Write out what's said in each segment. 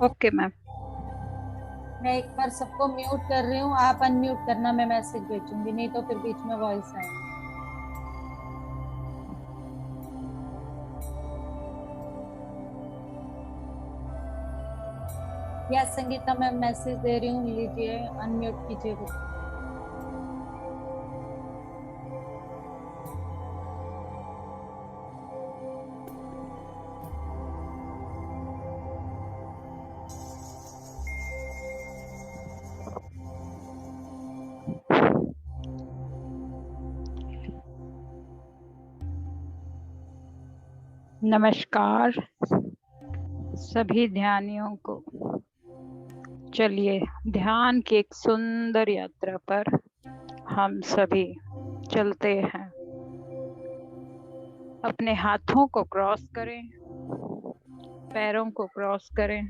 Okay ma'am. मैं एक बार सबको म्यूट कर रही हूँ, आप अनम्यूट करना, मैं मैसेज भेजूंगी, नहीं तो फिर बीच में वॉइस आए। या संगीता, मैं मैसेज दे रही हूँ, लीजिए अनम्यूट कीजिए खुद को। नमस्कार सभी ध्यानियों को। चलिए ध्यान की एक सुंदर यात्रा पर हम सभी चलते हैं। अपने हाथों को क्रॉस करें, पैरों को क्रॉस करें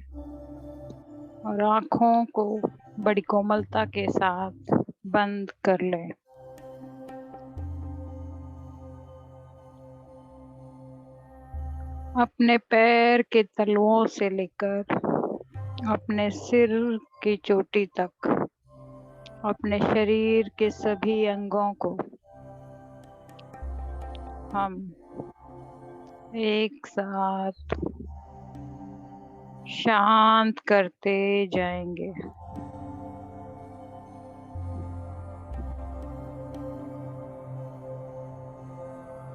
और आँखों को बड़ी कोमलता के साथ बंद कर लें। अपने पैर के तलुओं से लेकर अपने सिर की चोटी तक अपने शरीर के सभी अंगों को हम एक साथ शांत करते जाएंगे।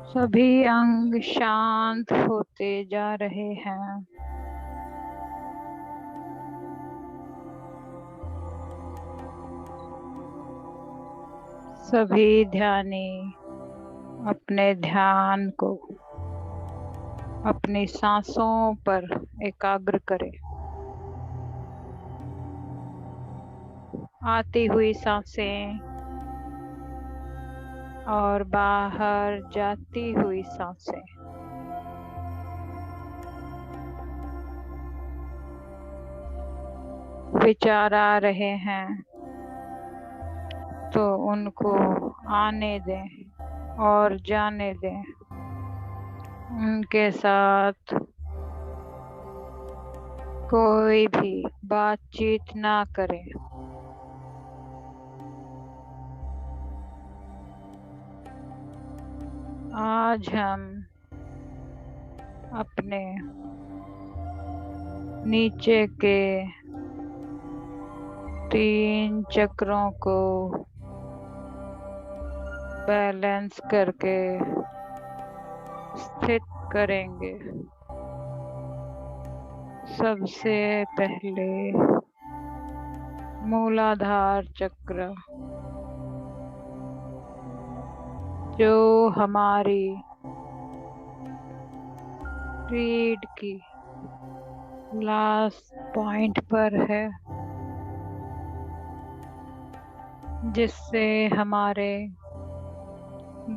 सभी अंग शांत होते जा रहे हैं। सभी ध्यानी अपने ध्यान को अपनी सांसों पर एकाग्र करें। आती हुई सांसें और बाहर जाती हुई सांसें। विचार आ रहे हैं तो उनको आने दें और जाने दें। उनके साथ कोई भी बातचीत ना करें। आज हम अपने नीचे के 3 चक्रों को बैलेंस करके स्थित करेंगे। सबसे पहले मूलाधार चक्र, जो हमारी रीढ़ की लास्ट पॉइंट पर है, जिससे हमारे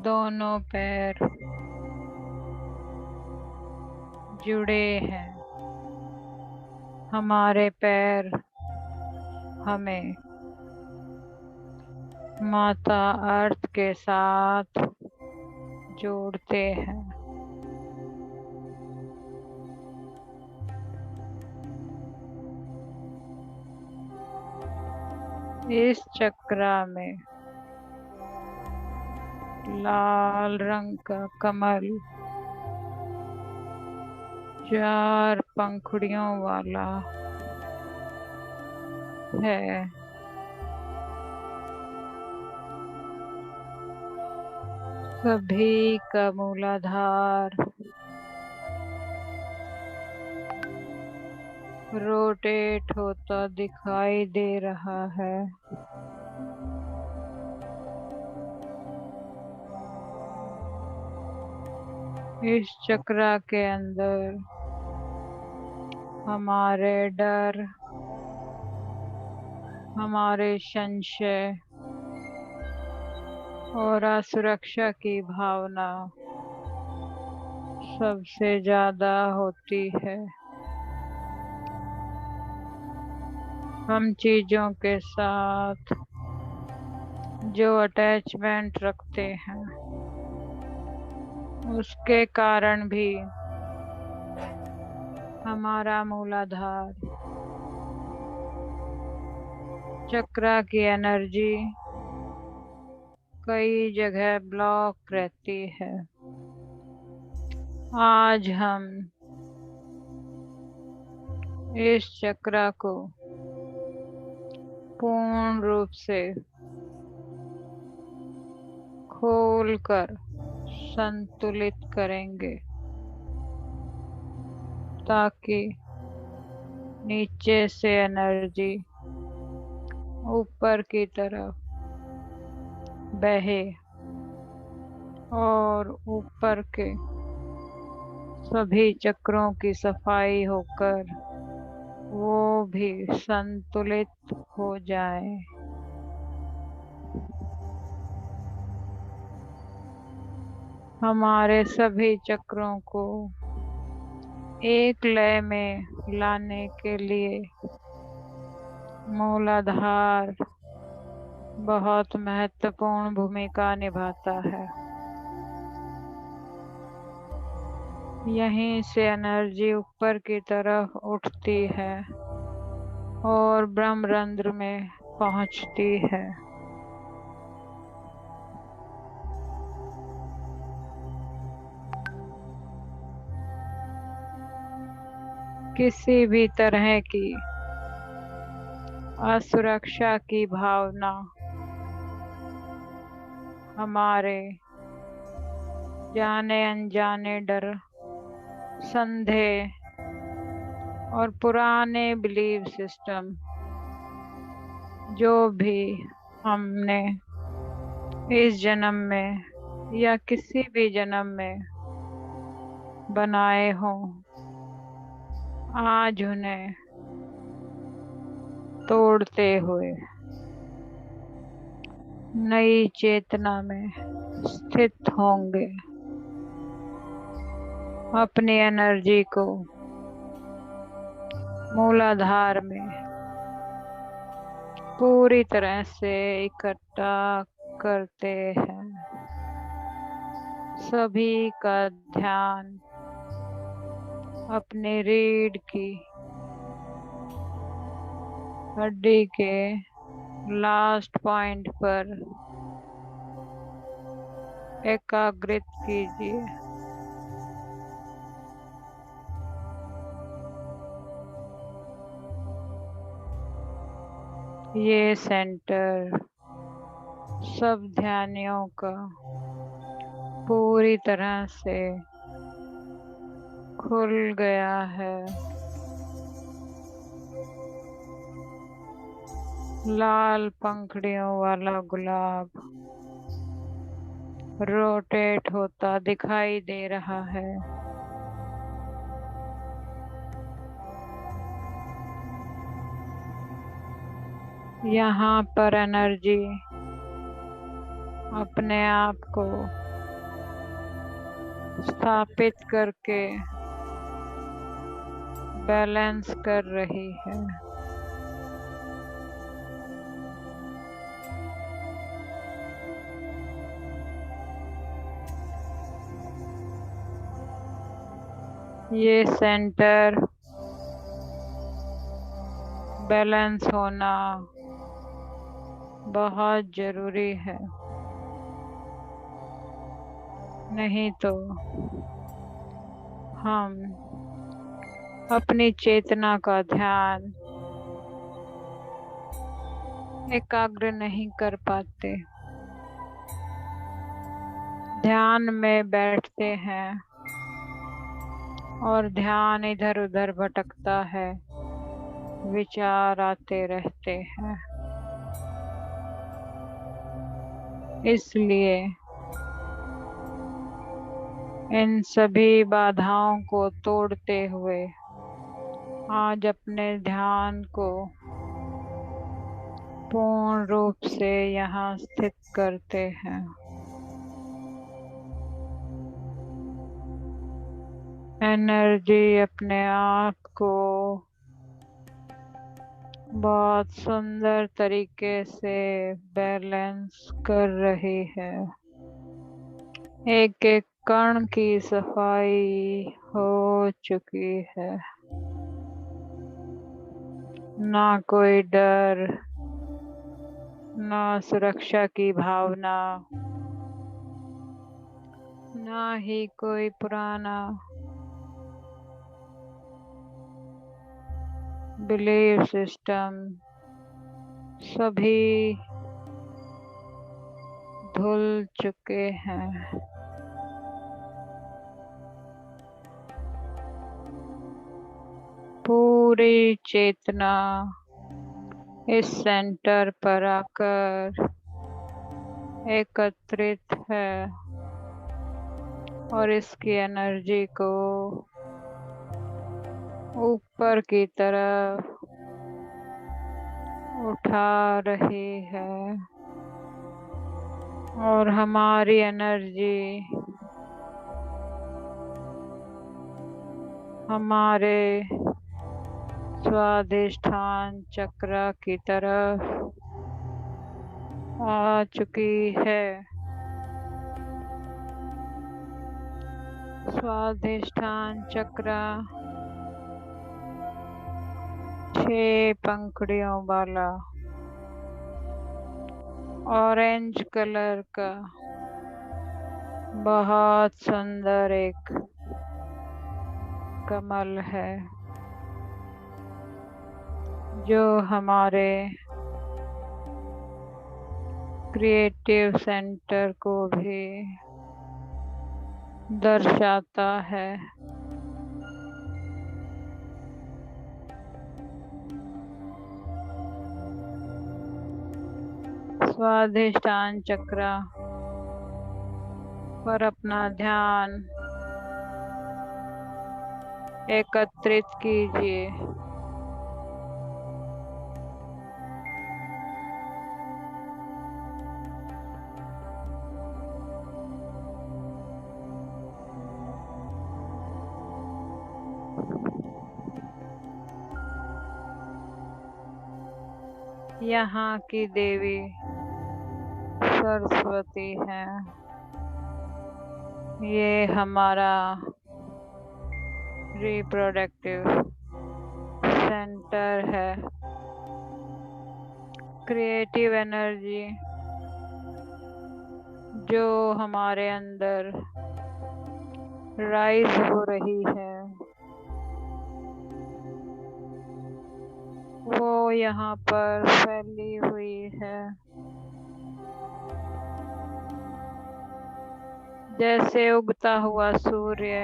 दोनों पैर जुड़े हैं। हमारे पैर हमें माता अर्थ के साथ जोड़ते हैं। इस चक्र में लाल रंग का कमल 4 पंखुड़ियों वाला है। सभी का मूलाधार रोटेट होता दिखाई दे रहा है। इस चक्र के अंदर हमारे डर, हमारे संशय और असुरक्षा की भावना सबसे ज्यादा होती है। हम चीजों के साथ जो अटैचमेंट रखते हैं, उसके कारण भी हमारा मूलाधार चक्रा की एनर्जी कई जगह ब्लॉक रहती है। आज हम इस चक्रा को पूर्ण रूप से खोलकर संतुलित करेंगे ताकि नीचे से एनर्जी ऊपर की तरफ बहे और ऊपर के सभी चक्रों की सफाई होकर वो भी संतुलित हो जाए। हमारे सभी चक्रों को एक लय में लाने के लिए मूलाधार बहुत महत्वपूर्ण भूमिका निभाता है। यहीं से एनर्जी ऊपर की तरफ उठती है और ब्रह्मरंध्र में पहुंचती है। किसी भी तरह की असुरक्षा की भावना हमारे जाने अनजाने डर, संदेह और पुराने बिलीव सिस्टम जो भी हमने इस जन्म में या किसी भी जन्म में बनाए हों, आज उन्हें तोड़ते हुए नई चेतना में स्थित होंगे। अपनी एनर्जी को मूलाधार में पूरी तरह से इकट्ठा करते हैं। सभी का ध्यान अपने रीढ़ की हड्डी के लास्ट पॉइंट पर एकाग्रित कीजिए। ये सेंटर सब ध्यानियों का पूरी तरह से खुल गया है। लाल पंखुड़ियों वाला गुलाब रोटेट होता दिखाई दे रहा है। यहाँ पर एनर्जी अपने आप को स्थापित करके बैलेंस कर रही है। ये सेंटर बैलेंस होना बहुत जरूरी है, नहीं तो हम अपनी चेतना का ध्यान एकाग्र नहीं कर पाते। ध्यान में बैठते हैं और ध्यान इधर उधर भटकता है, विचार आते रहते हैं। इसलिए इन सभी बाधाओं को तोड़ते हुए आज अपने ध्यान को पूर्ण रूप से यहाँ स्थित करते हैं। एनर्जी अपने आप को बहुत सुंदर तरीके से बैलेंस कर रही है। एक एक कण की सफाई हो चुकी है। ना कोई डर, ना सुरक्षा की भावना, ना ही कोई पुराना बिलीफ सिस्टम, सभी धुल चुके हैं। पूरी चेतना इस सेंटर पर आकर एकत्रित है और इसकी एनर्जी को ऊपर की तरफ उठा रही है और हमारी एनर्जी हमारे स्वादिष्ठान चक्र की तरफ आ चुकी है। स्वादिष्ठान चक्र 6 पंखुड़ियों वाला ऑरेंज कलर का बहुत सुंदर एक कमल है जो हमारे क्रिएटिव सेंटर को भी दर्शाता है। स्वादिष्ठान चक्र पर अपना ध्यान एकत्रित कीजिए। यहाँ की देवी सरस्वती है। ये हमारा रिप्रोडक्टिव सेंटर है। क्रिएटिव एनर्जी जो हमारे अंदर राइज हो रही है वो यहाँ पर फैली हुई है। जैसे उगता हुआ सूर्य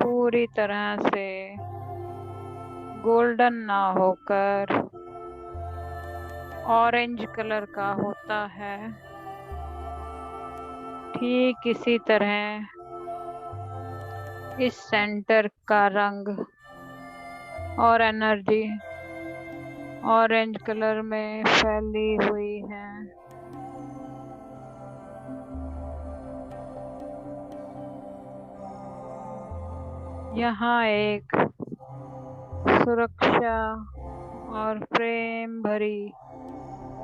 पूरी तरह से गोल्डन ना होकर ऑरेंज कलर का होता है, ठीक इसी तरह इस सेंटर का रंग और एनर्जी ऑरेंज कलर में फैली हुई है। यहाँ एक सुरक्षा और प्रेम भरी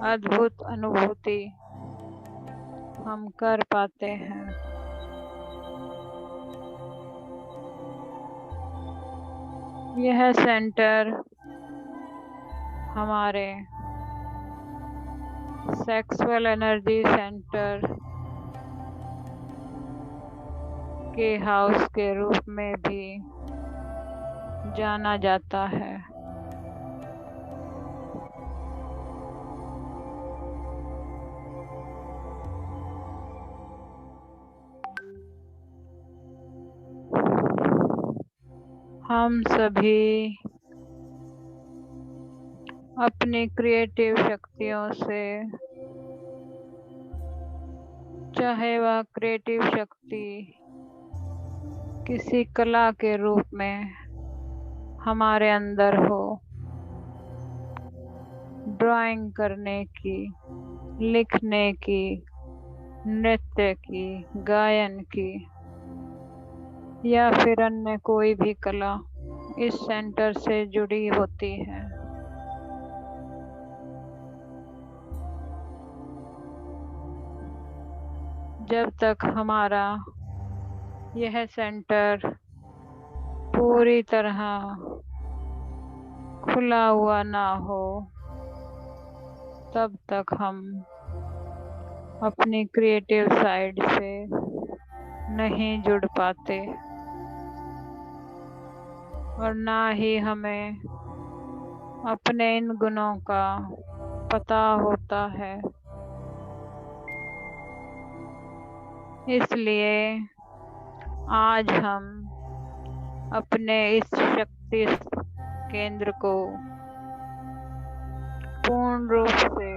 अद्भुत अनुभूति हम कर पाते हैं। यह सेंटर हमारे सेक्सुअल एनर्जी सेंटर के हाउस के रूप में भी जाना जाता है। हम सभी अपनी क्रिएटिव शक्तियों से, चाहे वह क्रिएटिव शक्ति किसी कला के रूप में हमारे अंदर हो, ड्राइंग करने की, लिखने की, नृत्य की, गायन की या फिर अन्य कोई भी कला इस सेंटर से जुड़ी होती है। जब तक हमारा यह सेंटर पूरी तरह खुला हुआ ना हो तब तक हम अपनी क्रिएटिव साइड से नहीं जुड़ पाते और ना ही हमें अपने इन गुणों का पता होता है। इसलिए आज हम अपने इस शक्ति केंद्र को पूर्ण रूप से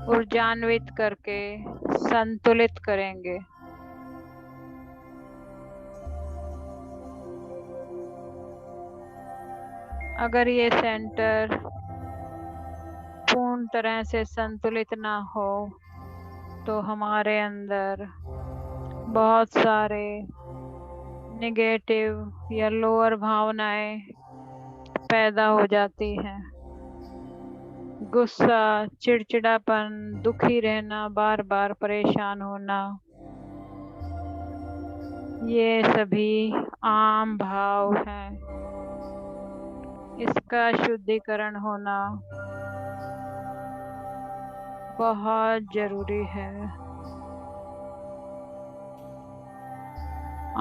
ऊर्जान्वित करके संतुलित करेंगे। अगर ये सेंटर पूर्ण तरह से संतुलित ना हो तो हमारे अंदर बहुत सारे नेगेटिव या लोअर भावनाएं पैदा हो जाती हैं। गुस्सा, चिड़चिड़ापन, दुखी रहना, बार बार परेशान होना, ये सभी आम भाव हैं। इसका शुद्धिकरण होना बहुत जरूरी है।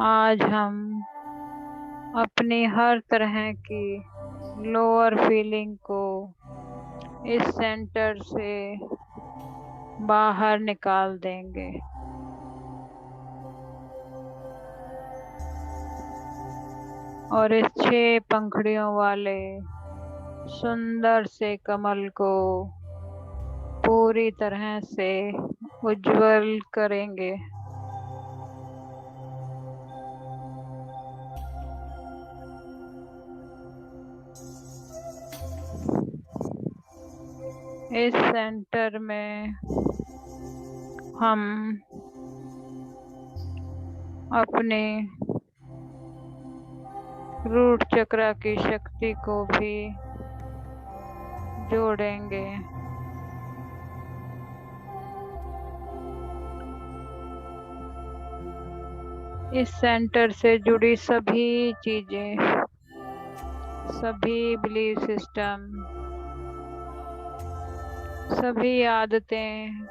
आज हम अपनी हर तरह की लोअर फीलिंग को इस सेंटर से बाहर निकाल देंगे और इस 6 पंखुड़ियों वाले सुंदर से कमल को पूरी तरह से उज्जवल करेंगे। इस सेंटर में हम अपने रूट चक्र की शक्ति को भी जोड़ेंगे। इस सेंटर से जुड़ी सभी चीजें, सभी बिलीफ सिस्टम, सभी आदतें,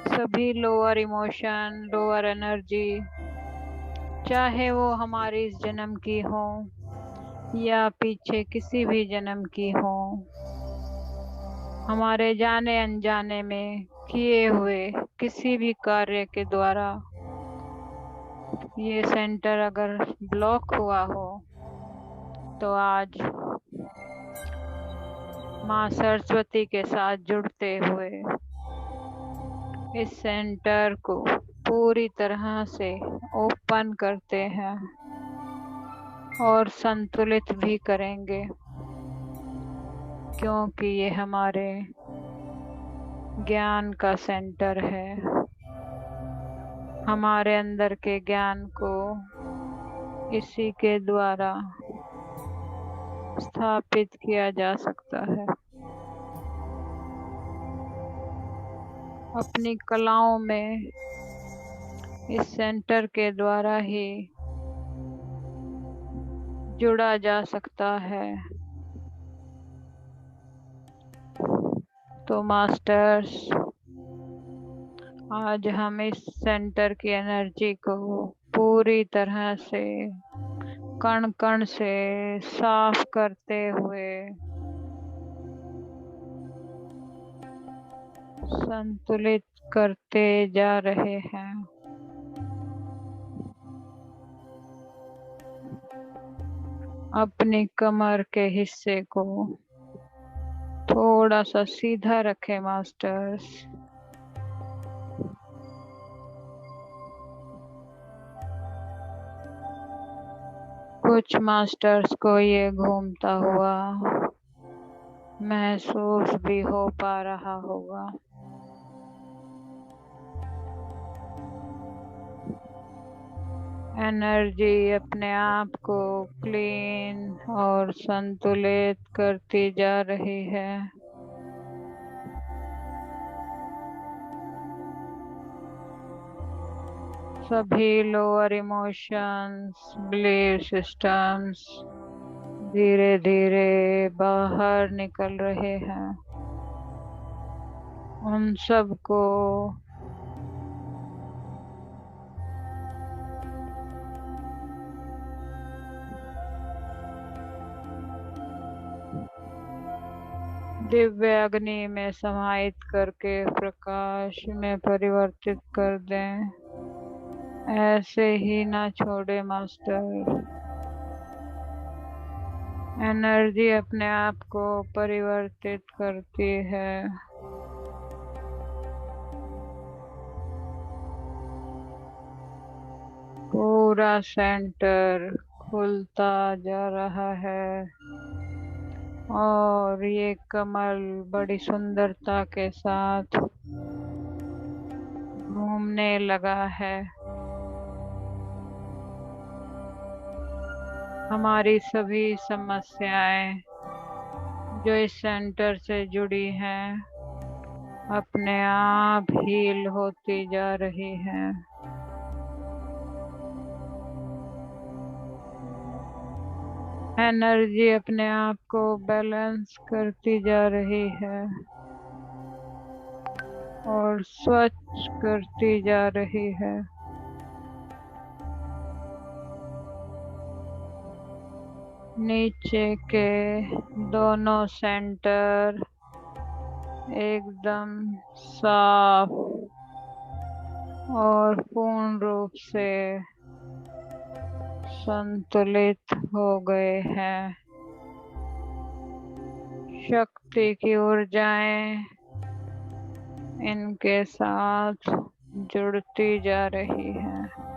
सभी लोअर इमोशन, लोअर एनर्जी, चाहे वो हमारी इस जन्म की हो या पीछे किसी भी जन्म की हो, हमारे जाने अनजाने में किए हुए किसी भी कार्य के द्वारा ये सेंटर अगर ब्लॉक हुआ हो तो आज माँ सरस्वती के साथ जुड़ते हुए इस सेंटर को पूरी तरह से ओपन करते हैं और संतुलित भी करेंगे, क्योंकि ये हमारे ज्ञान का सेंटर है। हमारे अंदर के ज्ञान को इसी के द्वारा स्थापित किया जा सकता है। अपनी कलाओं में इस सेंटर के द्वारा ही जुड़ा जा सकता है। तो मास्टर्स, आज हम इस सेंटर की एनर्जी को पूरी तरह से कण कण से साफ करते हुए संतुलित करते जा रहे हैं। अपनी कमर के हिस्से को थोड़ा सा सीधा रखें मास्टर्स। कुछ मास्टर्स को ये घूमता हुआ महसूस भी हो पा रहा होगा। एनर्जी अपने आप को क्लीन और संतुलित करती जा रही है। सभी लोअर इमोशंस, बिलीफ सिस्टम्स धीरे धीरे बाहर निकल रहे हैं। उन सब को दिव्य अग्नि में समाहित करके प्रकाश में परिवर्तित कर दें। ऐसे ही ना छोड़े मास्टर। एनर्जी अपने आप को परिवर्तित करती है। पूरा सेंटर खुलता जा रहा है और ये कमल बड़ी सुंदरता के साथ घूमने लगा है। हमारी सभी समस्याएं जो इस सेंटर से जुड़ी हैं अपने आप हील होती जा रही हैं। एनर्जी अपने आप को बैलेंस करती जा रही है और स्वच्छ करती जा रही है। नीचे के दोनों सेंटर एकदम साफ और पूर्ण रूप से संतुलित हो गए हैं। शक्ति की ऊर्जाएं इनके साथ जुड़ती जा रही है।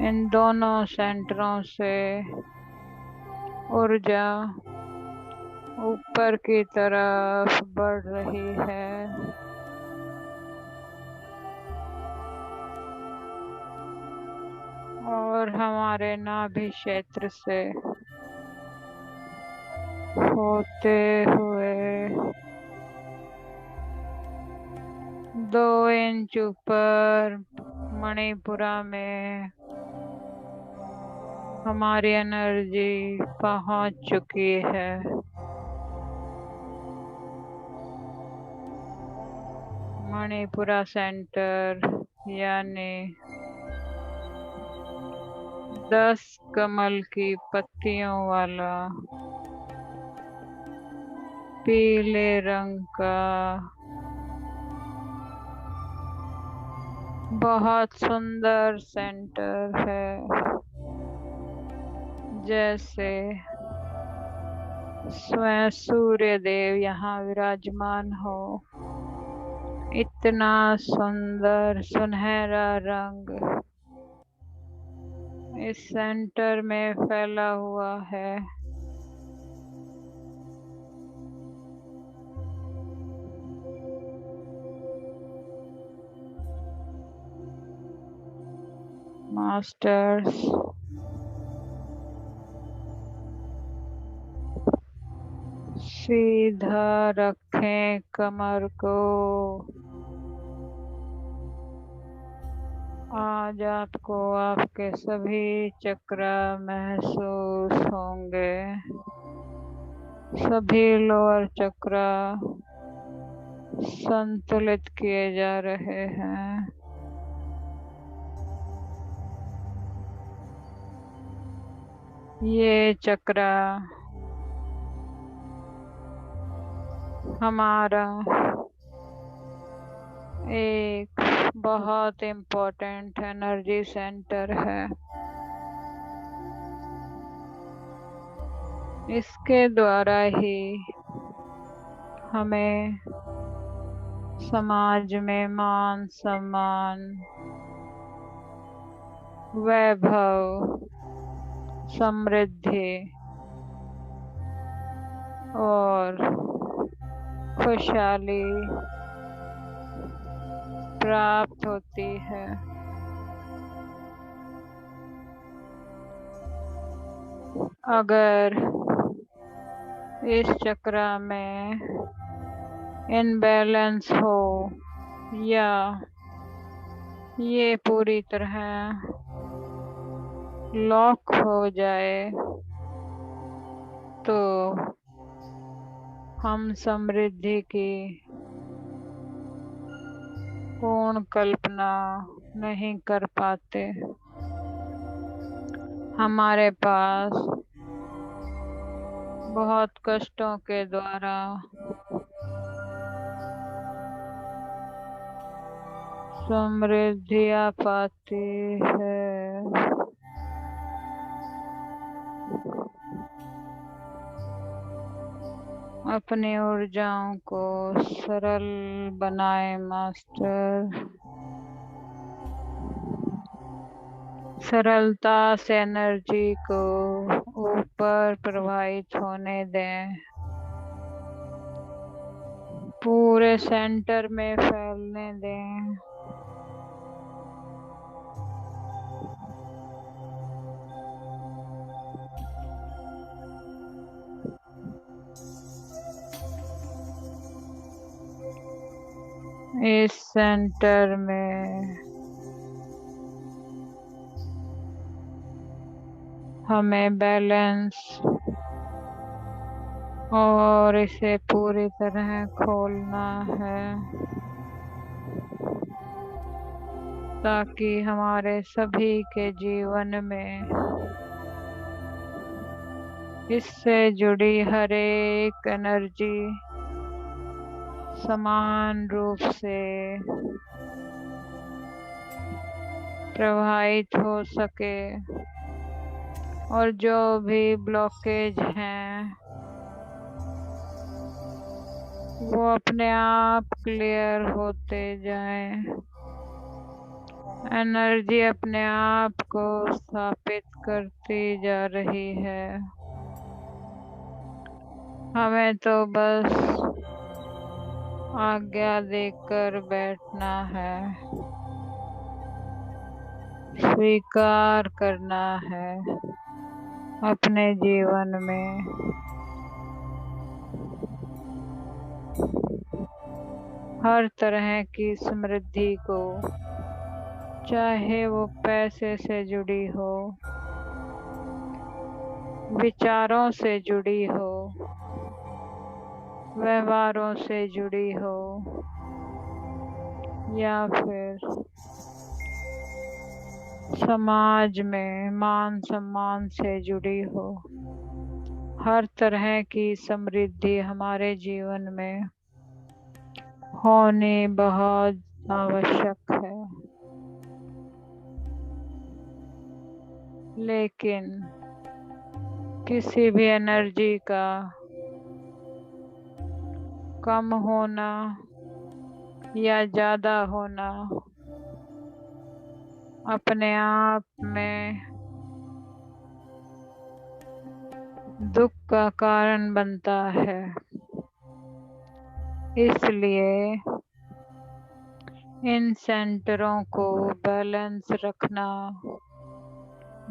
इन दोनों सेंटरों से ऊर्जा ऊपर की तरफ बढ़ रही है और हमारे नाभि क्षेत्र से होते हुए 2 इंच ऊपर मणिपुरा में हमारी एनर्जी पहुंच चुकी है। मणिपुरा सेंटर यानी 10 कमल की पत्तियों वाला पीले रंग का बहुत सुंदर सेंटर है। जैसे स्वयं सूर्य देव यहाँ विराजमान हो। इतना सुंदर सुनहरा रंग इस सेंटर में फैला हुआ है। मास्टर्स सीधा रखें कमर को। आज आपको आपके सभी चक्र महसूस होंगे। सभी लोअर चक्र संतुलित किए जा रहे हैं। ये चक्र हमारा एक बहुत इम्पोर्टेंट एनर्जी सेंटर है। इसके द्वारा ही हमें समाज में मान सम्मान, वैभव, समृद्धि और खुशहाली प्राप्त होती है। अगर इस चक्र में इनबैलेंस हो या ये पूरी तरह लॉक हो जाए तो हम समृद्धि की पूर्ण कल्पना नहीं कर पाते। हमारे पास बहुत कष्टों के द्वारा समृद्धि आ पाती है। अपनी ऊर्जाओं को सरल बनाए मास्टर। सरलता से एनर्जी को ऊपर प्रवाहित होने दें, पूरे सेंटर में फैलने दें। इस सेंटर में हमें बैलेंस और इसे पूरी तरह खोलना है, ताकि हमारे सभी के जीवन में इससे जुड़ी हर एक एनर्जी समान रूप से प्रवाहित हो सके और जो भी ब्लॉकेज हैं वो अपने आप क्लियर होते जाएं। एनर्जी अपने आप को स्थापित करती जा रही है। हमें तो बस आज्ञा देकर बैठना है, स्वीकार करना है अपने जीवन में हर तरह की समृद्धि को, चाहे वो पैसे से जुड़ी हो, विचारों से जुड़ी हो, व्यवहारों से जुड़ी हो, या फिर समाज में मान सम्मान से जुड़ी हो। हर तरह की समृद्धि हमारे जीवन में होनी बहुत आवश्यक है। लेकिन किसी भी एनर्जी का कम होना या ज़्यादा होना अपने आप में दुख का कारण बनता है। इसलिए इन सेंटरों को बैलेंस रखना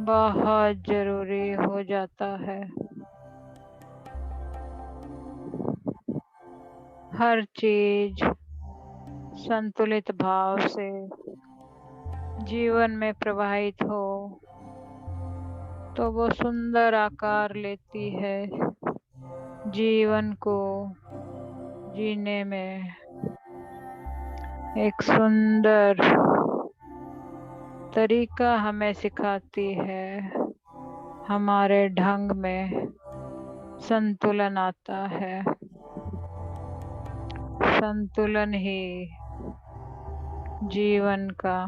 बहुत जरूरी हो जाता है। हर चीज संतुलित भाव से जीवन में प्रवाहित हो तो वो सुंदर आकार लेती है। जीवन को जीने में एक सुंदर तरीका हमें सिखाती है। हमारे ढंग में संतुलन आता है। संतुलन ही जीवन का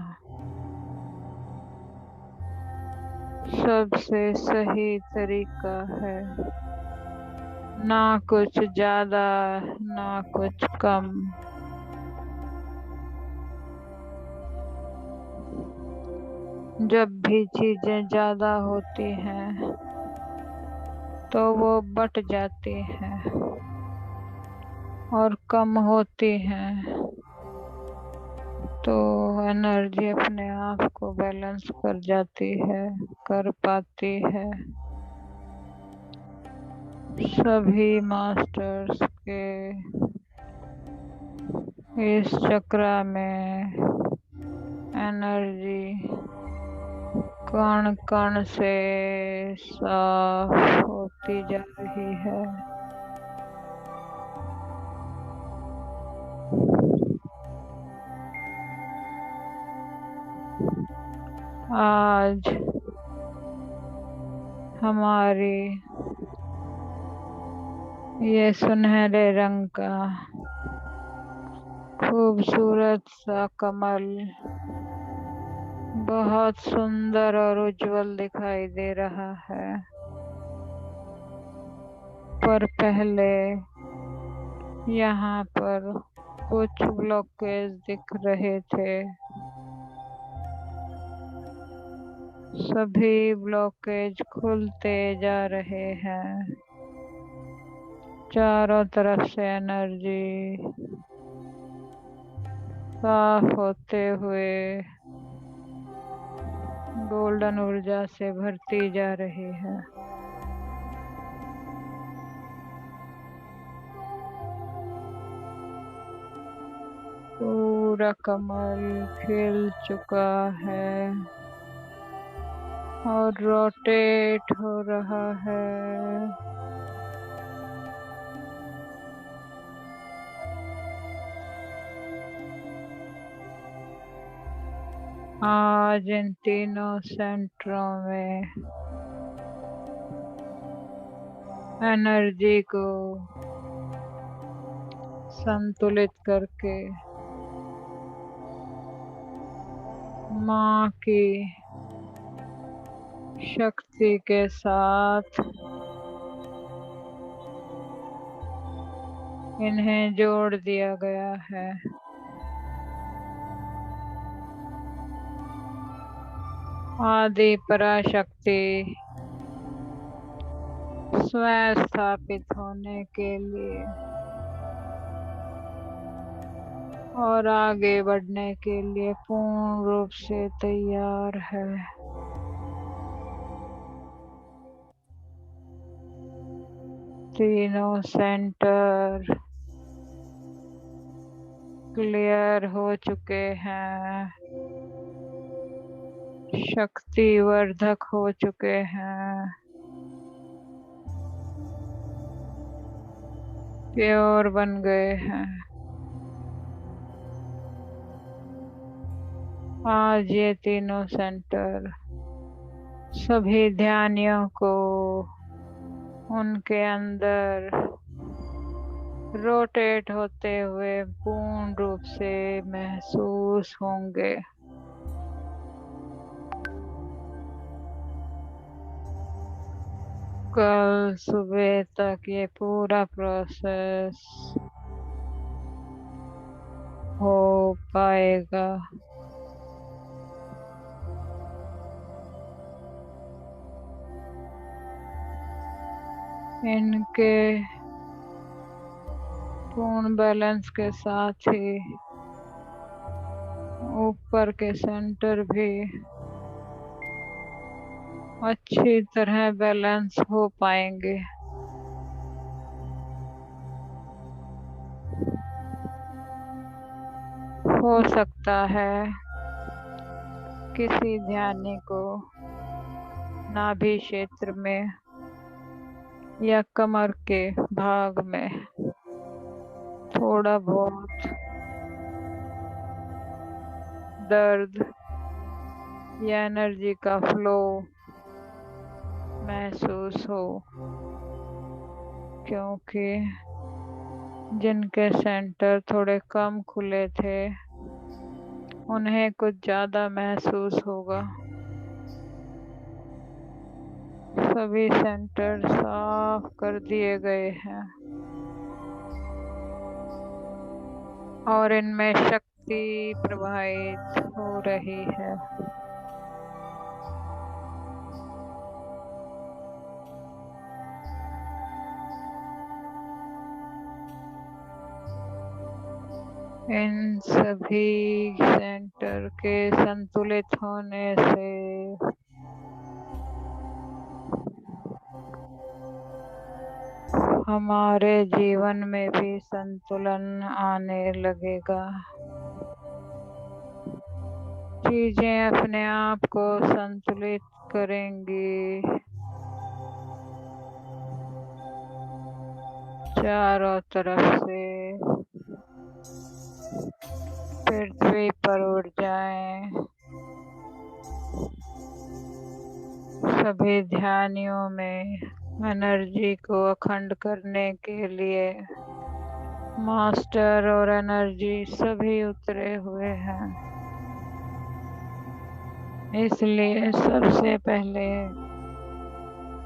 सबसे सही तरीका है। ना कुछ ज्यादा ना कुछ कम। जब भी चीजें ज्यादा होती हैं तो वो बट जाती हैं, और कम होती हैं तो एनर्जी अपने आप को बैलेंस कर जाती है, कर पाती है। सभी मास्टर्स के इस चक्र में एनर्जी कण कण से साफ होती जा रही है। आज हमारी ये सुनहरे रंग का खूबसूरत सा कमल बहुत सुंदर और उज्जवल दिखाई दे रहा है। पर पहले यहाँ पर कुछ ब्लॉकेज दिख रहे थे। सभी ब्लॉकेज खुलते जा रहे हैं। चारों तरफ से एनर्जी साफ होते हुए गोल्डन ऊर्जा से भरती जा रही है। पूरा कमल खिल चुका है और रोटेट हो रहा है। आज इन तीनों सेंटरों में एनर्जी को संतुलित करके माँ की शक्ति के साथ इन्हें जोड़ दिया गया है। आदि पराशक्ति स्वयं स्थापित होने के लिए और आगे बढ़ने के लिए पूर्ण रूप से तैयार है। तीनों सेंटर क्लियर हो चुके हैं, शक्तिवर्धक हो चुके हैं, प्योर बन गए हैं। आज ये तीनों सेंटर सभी ध्यानियों को उनके अंदर रोटेट होते हुए पूर्ण रूप से महसूस होंगे। कल सुबह तक ये पूरा प्रोसेस हो पाएगा। इनके पूर्ण बैलेंस के साथ ही ऊपर के सेंटर भी अच्छी तरह बैलेंस हो पाएंगे। हो सकता है किसी ध्यानी को नाभि क्षेत्र में या कमर के भाग में थोड़ा बहुत दर्द या एनर्जी का फ्लो महसूस हो, क्योंकि जिनके सेंटर थोड़े कम खुले थे उन्हें कुछ ज़्यादा महसूस होगा। सभी सेंटर साफ कर दिए गए हैं और इनमें शक्ति प्रवाहित हो रही है। इन सभी सेंटर के संतुलित होने से हमारे जीवन में भी संतुलन आने लगेगा। चीजें अपने आप को संतुलित करेंगी। चारों तरफ से पृथ्वी पर ऊर्जाएं सभी ध्यानियों में एनर्जी को अखंड करने के लिए मास्टर और एनर्जी सभी उतरे हुए हैं। इसलिए सबसे पहले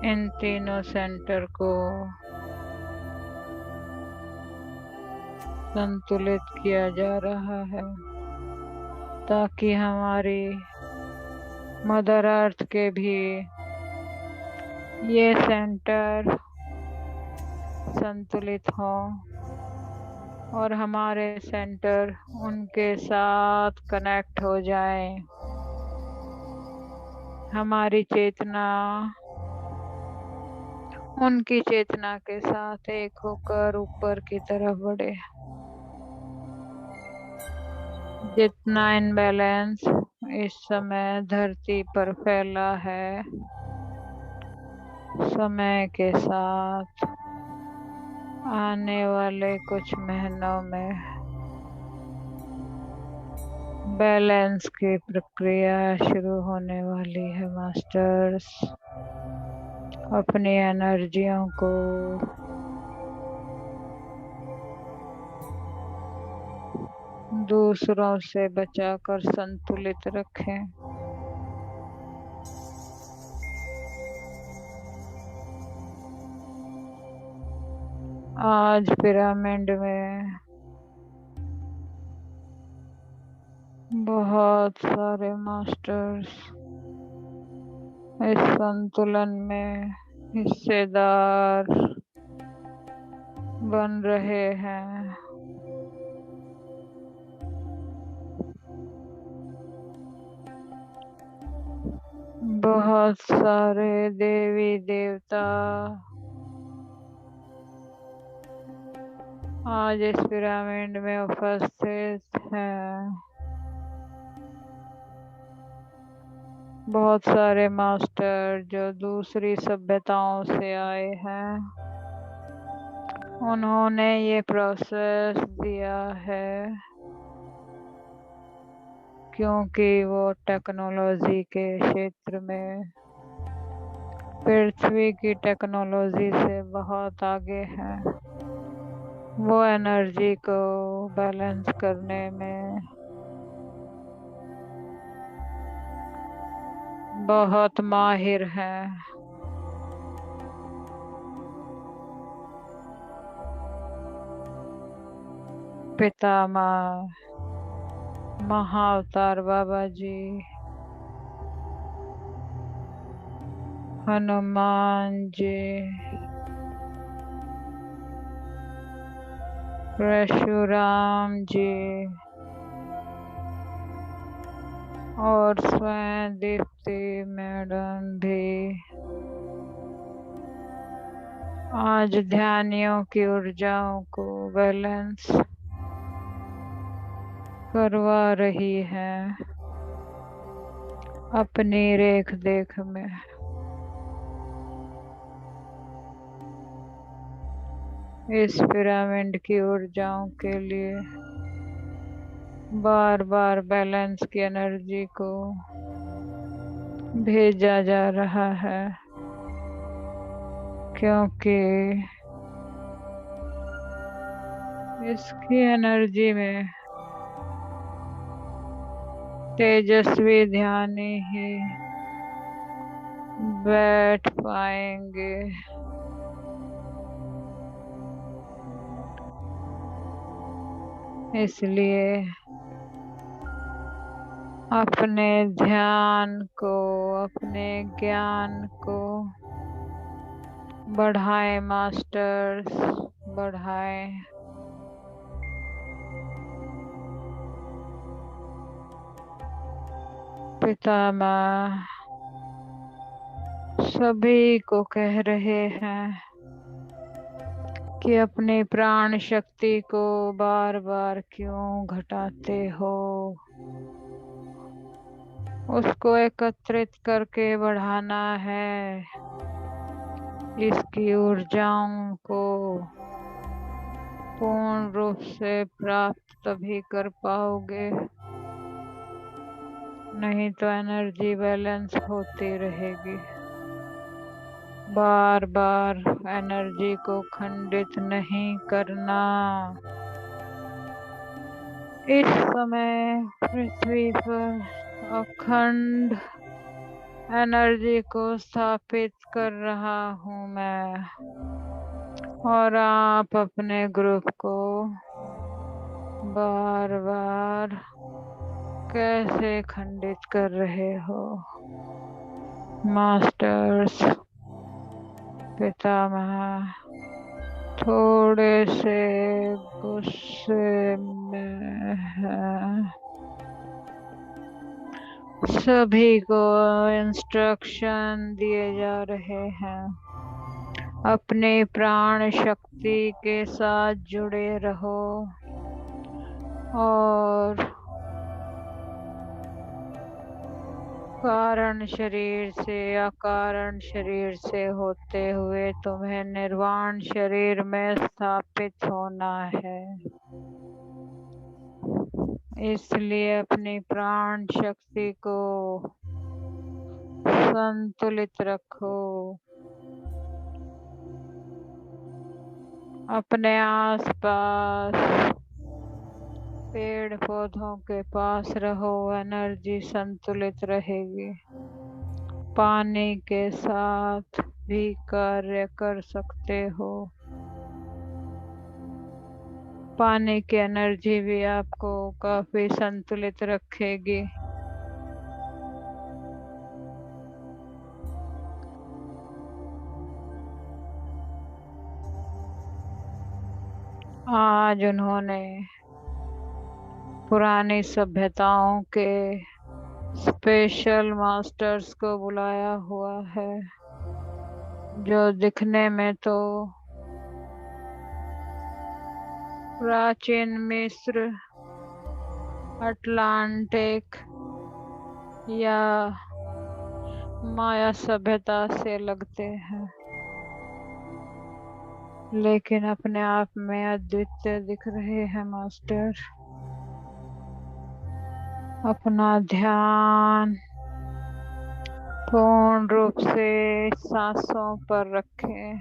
इन तीनों सेंटर को संतुलित किया जा रहा है, ताकि हमारी मदर अर्थ के भी ये सेंटर संतुलित हो और हमारे सेंटर उनके साथ कनेक्ट हो जाए। हमारी चेतना उनकी चेतना के साथ एक होकर ऊपर की तरफ बढ़े। जितना इनबैलेंस इस समय धरती पर फैला है, समय के साथ आने वाले कुछ महीनों में बैलेंस की प्रक्रिया शुरू होने वाली है। मास्टर्स अपनी एनर्जियों को दूसरों से बचाकर संतुलित रखें। आज पिरामिड में बहुत सारे मास्टर्स इस संतुलन में हिस्सेदार बन रहे हैं। बहुत सारे देवी देवता आज इस पिरामिड में उपस्थित हैं। बहुत सारे मास्टर जो दूसरी सभ्यताओं से आए हैं, उन्होंने ये प्रोसेस दिया है क्योंकि वो टेक्नोलॉजी के क्षेत्र में पृथ्वी की टेक्नोलॉजी से बहुत आगे हैं। वो एनर्जी को बैलेंस करने में बहुत माहिर हैं। पितामह महाअवतार बाबा जी, हनुमान जी, परशुराम जी और स्वयं दीप्ति मैडम भी आज ध्यानियों की ऊर्जाओं को बैलेंस करवा रही है अपनी रेख देख में। इस पिरामिड की ऊर्जाओं के लिए बार बार बैलेंस की एनर्जी को भेजा जा रहा है, क्योंकि इसकी एनर्जी में तेजस्वी ध्यानी ही बैठ पाएंगे। इसलिए अपने ध्यान को, अपने ज्ञान को बढ़ाएं मास्टर्स, बढ़ाएं। पितामह सभी को कह रहे हैं कि अपनी प्राण शक्ति को बार बार क्यों घटाते हो, उसको एकत्रित करके बढ़ाना है। इसकी ऊर्जाओं को पूर्ण रूप से प्राप्त तभी कर पाओगे, नहीं तो एनर्जी बैलेंस होती रहेगी। बार बार एनर्जी को खंडित नहीं करना। इस समय पृथ्वी पर अखंड एनर्जी को स्थापित कर रहा हूँ मैं, और आप अपने ग्रुप को बार बार कैसे खंडित कर रहे हो। मास्टर्स, पितामह थोड़े से गुस्से में है। सभी को इंस्ट्रक्शन दिए जा रहे हैं, अपनी प्राण शक्ति के साथ जुड़े रहो और कारण शरीर से अकारण शरीर से होते हुए तुम्हें निर्वाण शरीर में स्थापित होना है। इसलिए अपनी प्राण शक्ति को संतुलित रखो। अपने आसपास पेड़ पौधों के पास रहो, एनर्जी संतुलित रहेगी। पानी के साथ भी कार्य कर सकते हो। पानी की एनर्जी भी आपको काफी संतुलित रखेगी। आज उन्होंने पुरानी सभ्यताओं के स्पेशल मास्टर्स को बुलाया हुआ है, जो दिखने में तो प्राचीन मिस्र, अटलांटिक या माया सभ्यता से लगते हैं, लेकिन अपने आप में अद्वितीय दिख रहे हैं। मास्टर, अपना ध्यान पूर्ण रूप से सांसों पर रखें।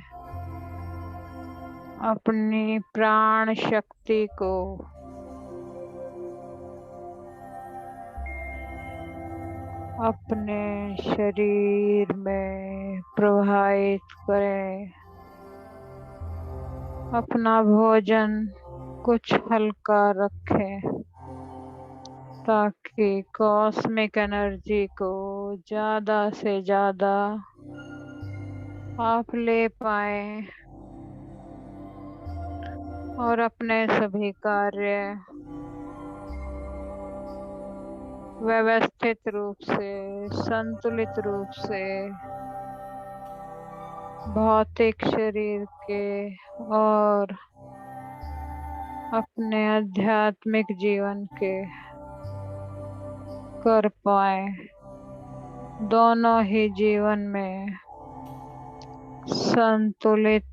अपनी प्राण शक्ति को अपने शरीर में प्रवाहित करें। अपना भोजन कुछ हल्का रखें ताकि कॉस्मिक एनर्जी को ज्यादा से ज्यादा आप ले पाए और अपने सभी कार्य व्यवस्थित रूप से, संतुलित रूप से भौतिक शरीर के और अपने आध्यात्मिक जीवन के कर पाए। दोनों ही जीवन में संतुलित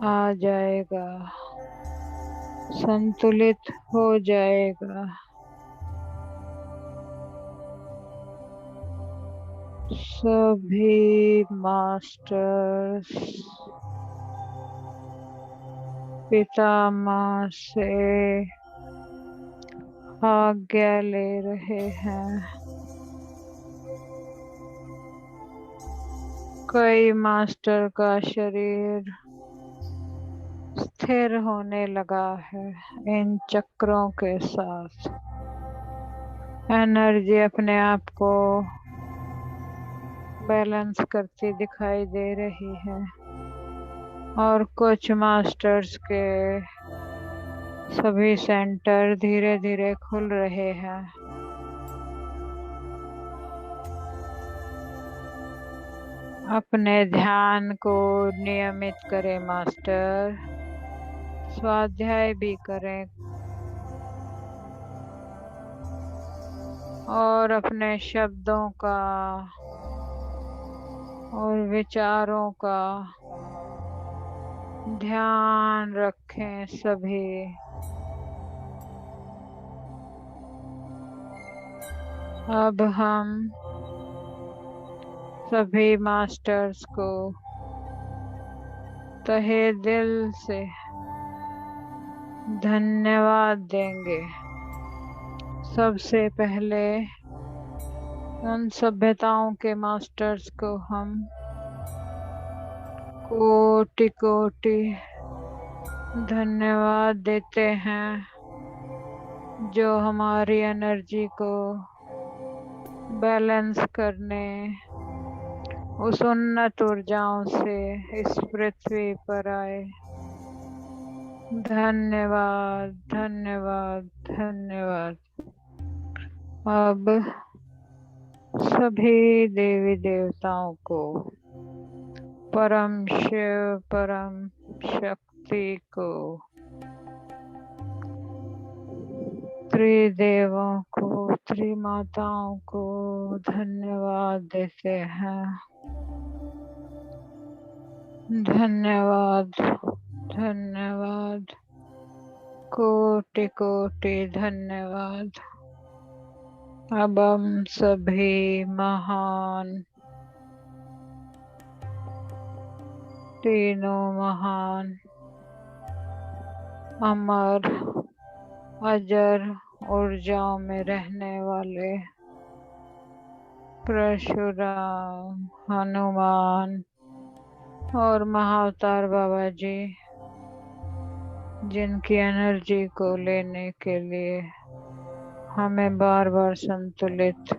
आ जाएगा, संतुलित हो जाएगा। सभी मास्टर्स पितामह से आज्ञा ले रहे हैं। कई मास्टर का शरीर स्थिर होने लगा है इन चक्रों के साथ। एनर्जी अपने आप को बैलेंस करती दिखाई दे रही है और कुछ मास्टर्स के सभी सेंटर धीरे धीरे खुल रहे हैं। अपने ध्यान को नियमित करें मास्टर, स्वाध्याय भी करें और अपने शब्दों का और विचारों का ध्यान रखें सभी। अब हम सभी मास्टर्स को तहे दिल से धन्यवाद देंगे। सबसे पहले उन सभ्यताओं के मास्टर्स को हम कोटि कोटि धन्यवाद देते हैं, जो हमारी एनर्जी को बैलेंस करने उस उन्नत ऊर्जाओं से इस पृथ्वी पर आए। धन्यवाद, धन्यवाद, धन्यवाद। अब सभी देवी देवताओं को, परम शिव, परम शक्ति को, त्रिदेवों को, त्रिमाताओं को धन्यवाद देते हैं। धन्यवाद, धन्यवाद, कोटि कोटि धन्यवाद। अब हम सभी महान, तीनों महान, अमर, अजर ऊर्जाओं में रहने वाले परशुराम, हनुमान और महाअवतार बाबा जी, जिनकी एनर्जी को लेने के लिए हमें बार बार संतुलित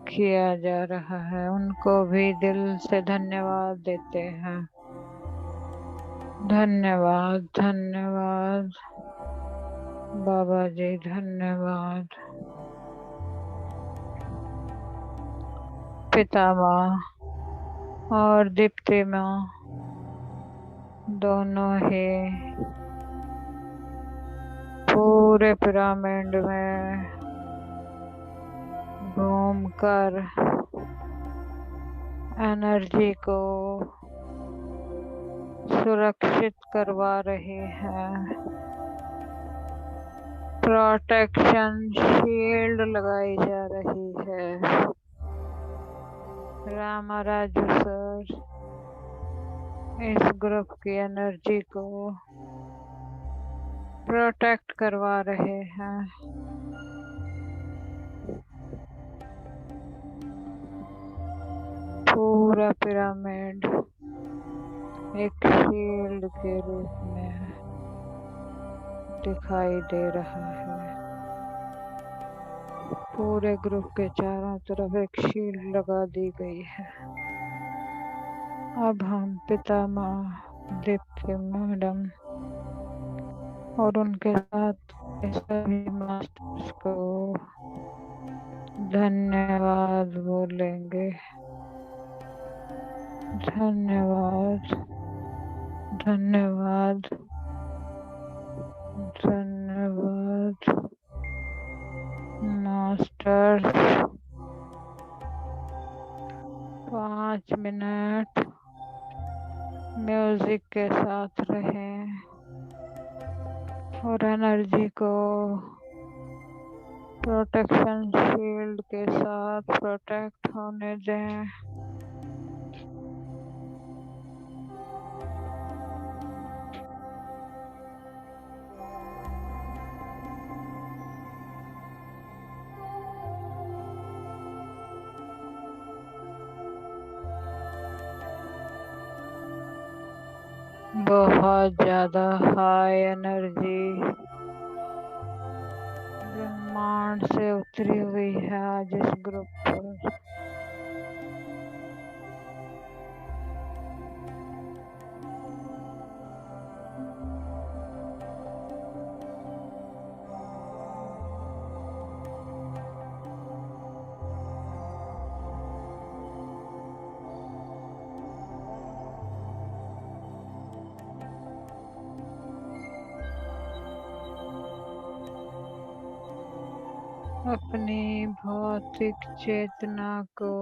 किया जा रहा है, उनको भी दिल से धन्यवाद देते हैं। धन्यवाद, धन्यवाद बाबा जी, धन्यवाद। पितामह और दीप्ति माँ दोनों ही पूरे पिरामिड में घूमकर एनर्जी को सुरक्षित करवा रहे हैं। प्रोटेक्शन शील्ड लगाई जा रही है। रामाराजू सर इस ग्रुप की एनर्जी को प्रोटेक्ट करवा रहे हैं। पूरा पिरामिड एक शील्ड के रूप में दिखाई दे रहा है। पूरे ग्रुप के चारों तरफ एक शील्ड लगा दी गई है। अब हम पितामह दीप्ति मैडम और उनके साथ सभी मास्टर्स को धन्यवाद बोलेंगे। धन्यवाद, धन्यवाद, धन्यवाद मास्टर्स। 5 मिनट म्यूजिक के साथ रहें और एनर्जी को प्रोटेक्शन शील्ड के साथ प्रोटेक्ट होने दें। बहुत ज्यादा हाई एनर्जी ब्रह्मांड से उतरी हुई है आज इस ग्रुप पर। अपनी भौतिक चेतना को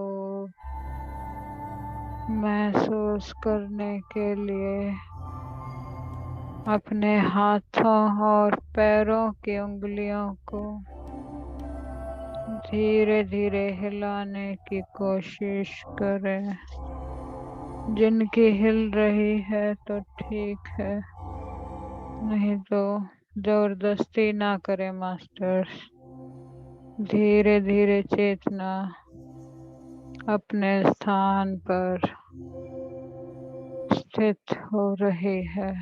महसूस करने के लिए अपने हाथों और पैरों की उंगलियों को धीरे धीरे हिलाने की कोशिश करें। जिनकी हिल रही है तो ठीक है, नहीं तो जबरदस्ती ना करें मास्टर्स। धीरे धीरे चेतना अपने स्थान पर स्थित हो रही है।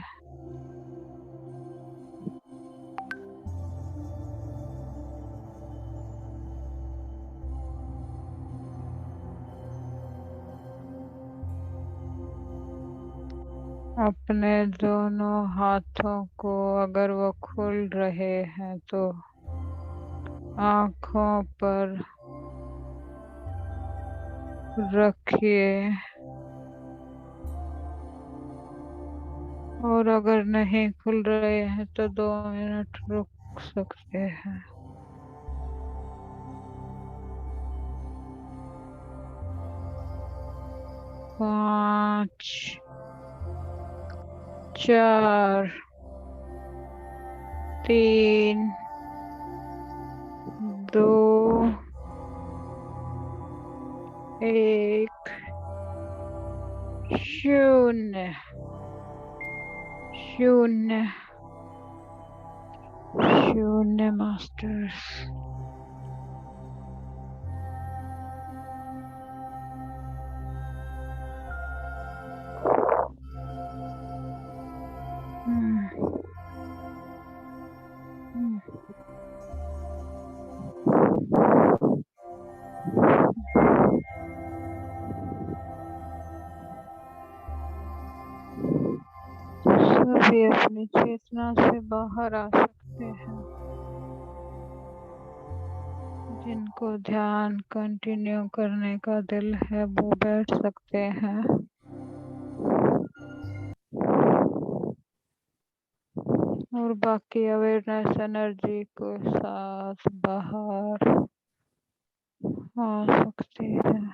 अपने दोनों हाथों को अगर वो खुल रहे हैं तो आँखों पर रखिए, और अगर नहीं खुल रहे हैं तो 2 मिनट रुक सकते हैं। 5 4 3 2 1 0 0 0 मास्टर्स। सभी अपनी चेतना से बाहर आ सकते हैं। जिनको ध्यान कंटिन्यू करने का दिल है वो बैठ सकते हैं, और बाकी अवेयरनेस एनर्जी को साथ बाहर आ सकते हैं।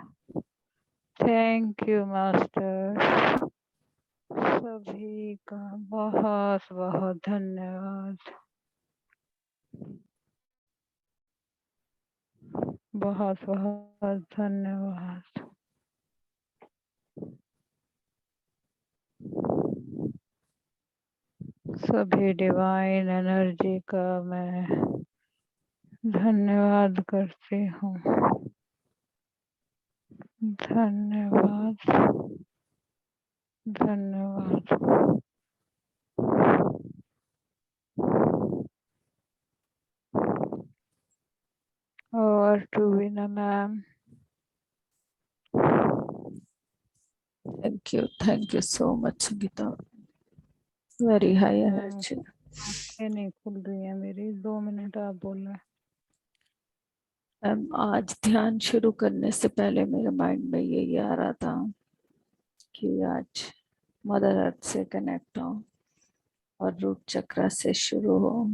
थैंक यू मास्टर, सभी का बहुत बहुत धन्यवाद। बहुत बहुत धन्यवाद। सभी डिवाइन एनर्जी का मैं धन्यवाद करती हूँ। धन्यवाद धन्यवाद। और टूविना ma'am, Thank you so much, Sangeeta. Very high energy. आंखें नहीं खुल रही है मेरी। 2 मिनट आप बोल रहे हैं। आज ध्यान शुरू करने से पहले मेरे माइंड में यही आ रहा था कि आज मदर अर्थ से कनेक्ट हो और रूट चक्र से शुरू हो।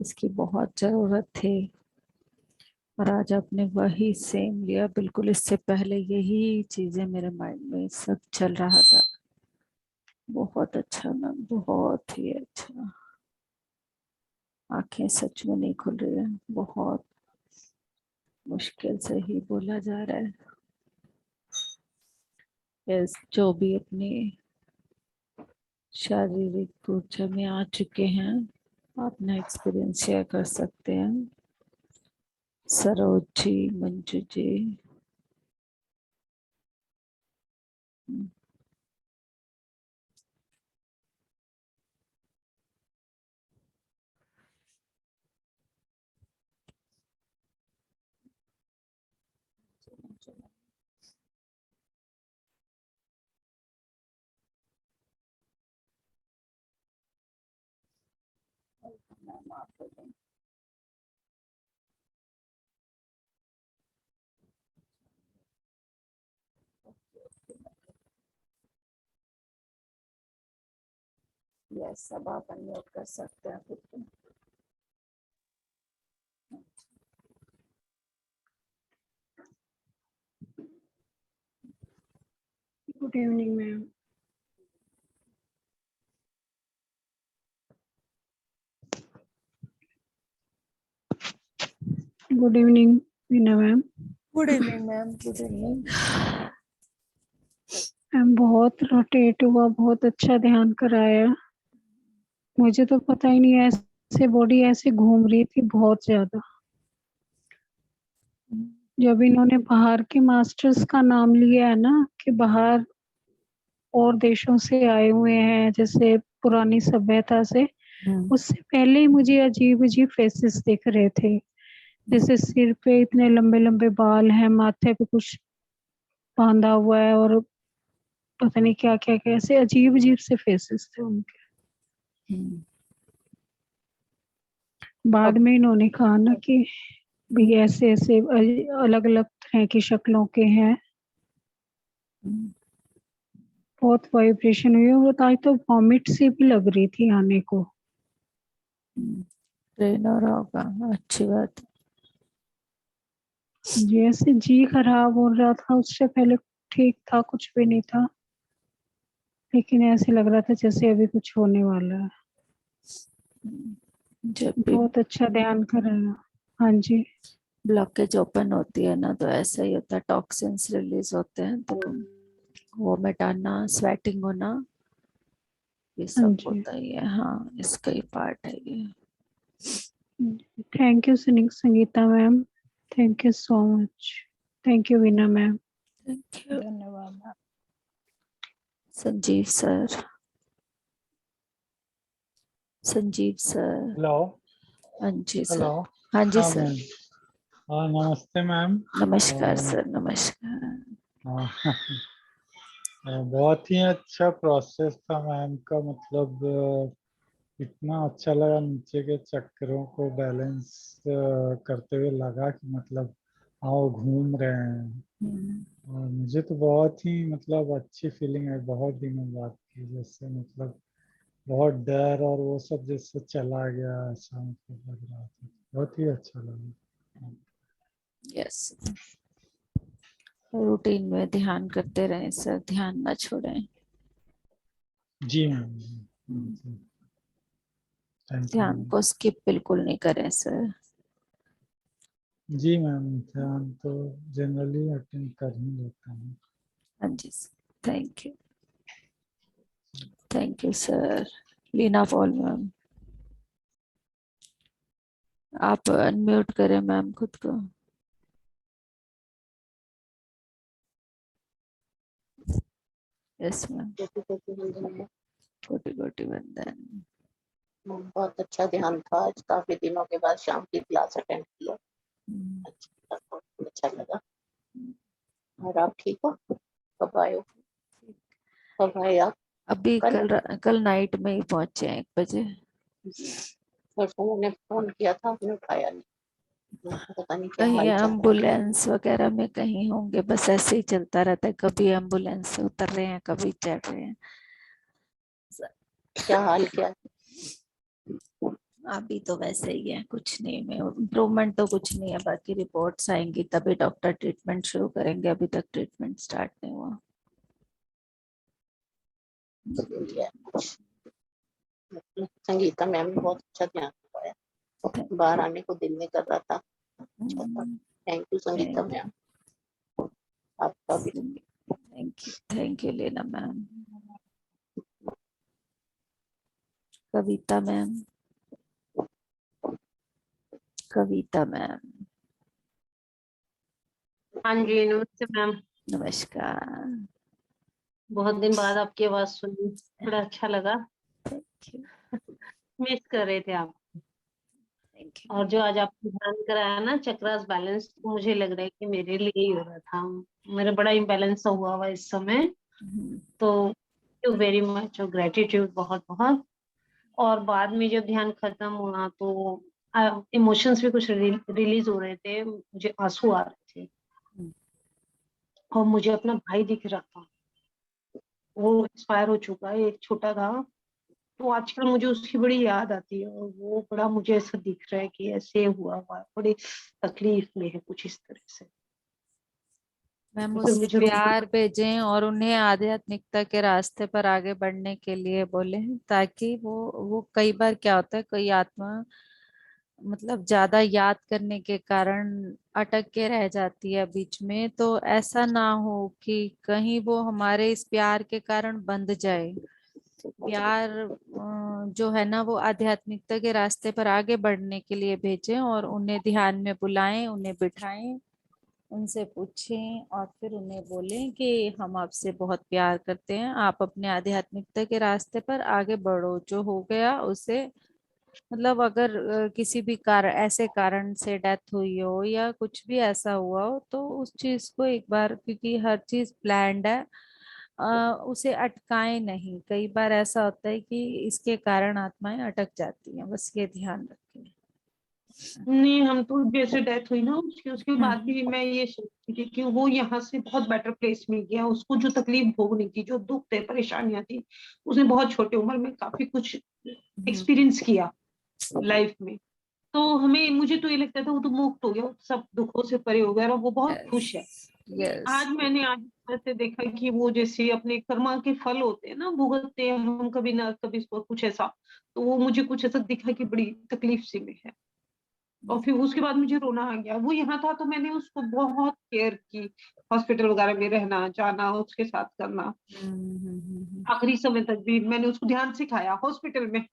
इसकी बहुत जरूरत थी और आज आपने वही सेम लिया। बिल्कुल इससे पहले यही चीजें मेरे माइंड में सब चल रहा था। बहुत अच्छा मैम, बहुत ही अच्छा। आंखें सच में नहीं खुल रही है, बहुत मुश्किल से ही बोला जा रहा है। जो भी अपनी शारीरिक ऊर्जा में आ चुके हैं अपना एक्सपीरियंस शेयर कर सकते हैं। सरोज जी, मंजू जी, यस सब आप अनम्यूट कर सकते हैं खुद को। Good evening ma'am. Good evening Veena ma'am. Good evening ma'am, good evening. Ma'am बहुत रोटेट हुआ, बहुत अच्छा ध्यान कराया। मुझे तो पता ही नहीं, ऐसे बॉडी ऐसे घूम रही थी बहुत ज्यादा। जब इन्होंने बाहर के मास्टर्स का नाम लिया है ना, कि बाहर और देशों से आए हुए हैं, जैसे पुरानी सभ्यता से, उससे पहले ही मुझे अजीब अजीब फेसेस दिख रहे थे। जैसे सिर पे इतने लंबे लंबे बाल हैं, माथे पे कुछ बांधा हुआ है, और पता नहीं क्या क्या कैसे अजीब अजीब से फेसेस थे उनके। बाद में इन्होंने कहा ना कि भी ऐसे ऐसे अलग अलग तरह की शक्लों के हैं। बहुत वाइब्रेशन हुई, और बताई तो वॉमिट सी भी लग रही थी आने को। ट्रेनर होगा, अच्छी बात है। जैसे जी खराब हो रहा था, उससे पहले ठीक था, कुछ भी नहीं था, लेकिन ऐसे लग रहा था जैसे अभी कुछ होने वाला है। जब भी बहुत अच्छा ध्यान कर रहे हैं। हाँ जी। ब्लॉकेज ओपन होती है ना, तो ऐसा ही होता है, टॉक्सिन्स रिलीज होते हैं, तो वो मिटाना, स्वेटिंग होना, ये हाँ सब जी। होता ही है। हाँ, इसका ही पार्ट है ये। Thank you Sangeeta ma'am, thank you so much. Thank you Veena ma'am. Thank you. धन्यवाद। Sanjeev sir, Sanjeev sir. Hello. हाँ जी सर। हेलो। हाँ जी हाँ सर। मैम। हाँ नमस्ते मैम। नमस्कार सर, नमस्कार। हाँ, बहुत ही अच्छा प्रोसेस था मैम का, मतलब इतना अच्छा लगा, नीचे के चक्रों को बैलेंस करते हुए लगा कि मतलब हाँ वो घूम रहे हैं। और मुझे तो बहुत ही मतलब अच्छी फीलिंग है, बहुत दिनों बाद की, जैसे मतलब बहुत डर और वो सब जैसे चला गया, ऐसा मतलब लग रहा था, बहुत ही अच्छा लगा। यस, रूटीन में ध्यान करते रहें सर, ध्यान ना छोड़ें। जी मैम। थैंक यू ध्यान मैम। को स्किप बिल्कुल नहीं करें सर। जी मैम, ध्यान तो जनरली अटेंड कर ही लेता हूँ। हाँ जी sir, thank you, thank you sir. Leena Paul ma'am, आप अनम्यूट करें मैम खुद को। Yes ma'am. कोटि कोटि वंदन। बहुत अच्छा ध्यान था आज, काफी दिनों के बाद शाम की क्लास अटेंड किया। बहुत अच्छा लगा। और आप ठीक हो? कब आए हो? कब आए आप? अभी कल नाइट में ही पहुंचे हैं 1 बजे। परसों मैंने फोन किया था, आपने उठाया नहीं, पता नहीं क्या कहीं हाल चाल है। एम्बुलेंस वगैरह में कहीं होंगे, बस ऐसे ही चलता रहता है, कभी एम्बुलेंस से उतर रहे हैं, कभी चढ़ रहे हैं। क्या हाल क्या है? अभी तो वैसे ही है, कुछ नहीं में इम्प्रूवमेंट तो कुछ नहीं है, बाकी रिपोर्ट्स आएंगी तभी डॉक्टर ट्रीटमेंट शुरू करेंगे, अभी तक ट्रीटमेंट स्टार्ट नहीं हुआ। जरूरी है कुछ। संगीता मैम ने बहुत अच्छा ध्यान रखवाया, बाहर आने को दिल नहीं कर रहा था। अच्छा था। थैंक यू संगीता मैम, आपका भी। थैंक यू लेना ma'am. Kavita ma'am, Kavita ma'am. हाँ जी, नमस्ते मैम। नमस्कार। बहुत दिन बाद आपकी आवाज सुनी, बड़ा अच्छा लगा। थैंक यू, मिस कर रहे थे आप। Thank you. और जो आज आपने ध्यान कराया ना चक्रास बैलेंस, तो मुझे लग रहा है कि मेरे लिए ही हो रहा था। मेरा बड़ा इम्बैलेंस हुआ हुआ इस समय। तो यू वेरी मच और ग्रेटिट्यूड बहुत बहुत। और बाद में जब ध्यान खत्म हुआ तो इमोशंस भी कुछ रिलीज हो रहे थे, मुझे आंसू आ रहे थे। और मुझे अपना भाई दिख रहा था, वो एक्सपायर हो चुका है, एक छोटा था। तो आजकल मुझे उसकी बड़ी याद आती है, और वो बड़ा मुझे ऐसा दिख रहा है कि ऐसे हुआ हुआ है, बड़ी तकलीफ में है कुछ इस तरह से। मैम तो फिर उस मुझे प्यार भेजें और उन्हें आध्यात्मिकता के रास्ते पर आगे बढ़ने के लिए बोले, ताकि वो कई बार क्या होता है, कोई आत्मा मतलब ज्यादा याद करने के कारण अटक के रह जाती है बीच में, तो ऐसा ना हो कि कहीं वो हमारे इस प्यार के कारण बंध जाए। प्यार जो है ना, वो आध्यात्मिकता के रास्ते पर आगे बढ़ने के लिए भेजें और उन्हें ध्यान में बुलाएं, उन्हें बिठाएं, उनसे पूछें और फिर उन्हें बोलें कि हम आपसे बहुत प्यार करते हैं, आप अपने आध्यात्मिकता के रास्ते पर आगे बढ़ो। जो हो गया उसे, मतलब अगर किसी भी कारण, ऐसे कारण से डेथ हुई हो या कुछ भी ऐसा हुआ हो, तो उस चीज को एक बार, क्योंकि हर चीज प्लान्ड है, उसे अटकाएं नहीं। कई बार ऐसा होता है कि इसके कारण आत्माएं अटक जाती हैं, बस ये ध्यान रखें। नहीं, हम तो जैसे डेथ हुई ना उसकी, उसके बाद हम्म। भी मैं ये सोचती थी कि वो यहाँ से बहुत बेटर प्लेस में गया। उसको जो तकलीफ भोगनी थी, जो दुख थे, परेशानियां थी, उसने बहुत छोटी उम्र में काफी कुछ एक्सपीरियंस किया लाइफ में। तो हमें, मुझे तो ये लगता था वो तो मुक्त हो गया, वो सब दुखों से परे हो गया और वो बहुत खुश है। यस। आज मैंने आज ऐसे देखा कि वो जैसे अपने कर्मा के फल होते हैं ना, भुगतते हैं हम कभी ना कभी इसको कुछ ऐसा। तो वो मुझे कुछ ऐसा दिखा कि बड़ी तकलीफ सी में है। और फिर उसके बाद मुझे रोना आ गया। वो यहाँ था तो मैंने उसको बहुत केयर की, हॉस्पिटल वगैरह में रहना, जाना, उसके साथ करना। आखिरी समय तक भी मैंने उसको ध्यान सिखाया हॉस्पिटल में।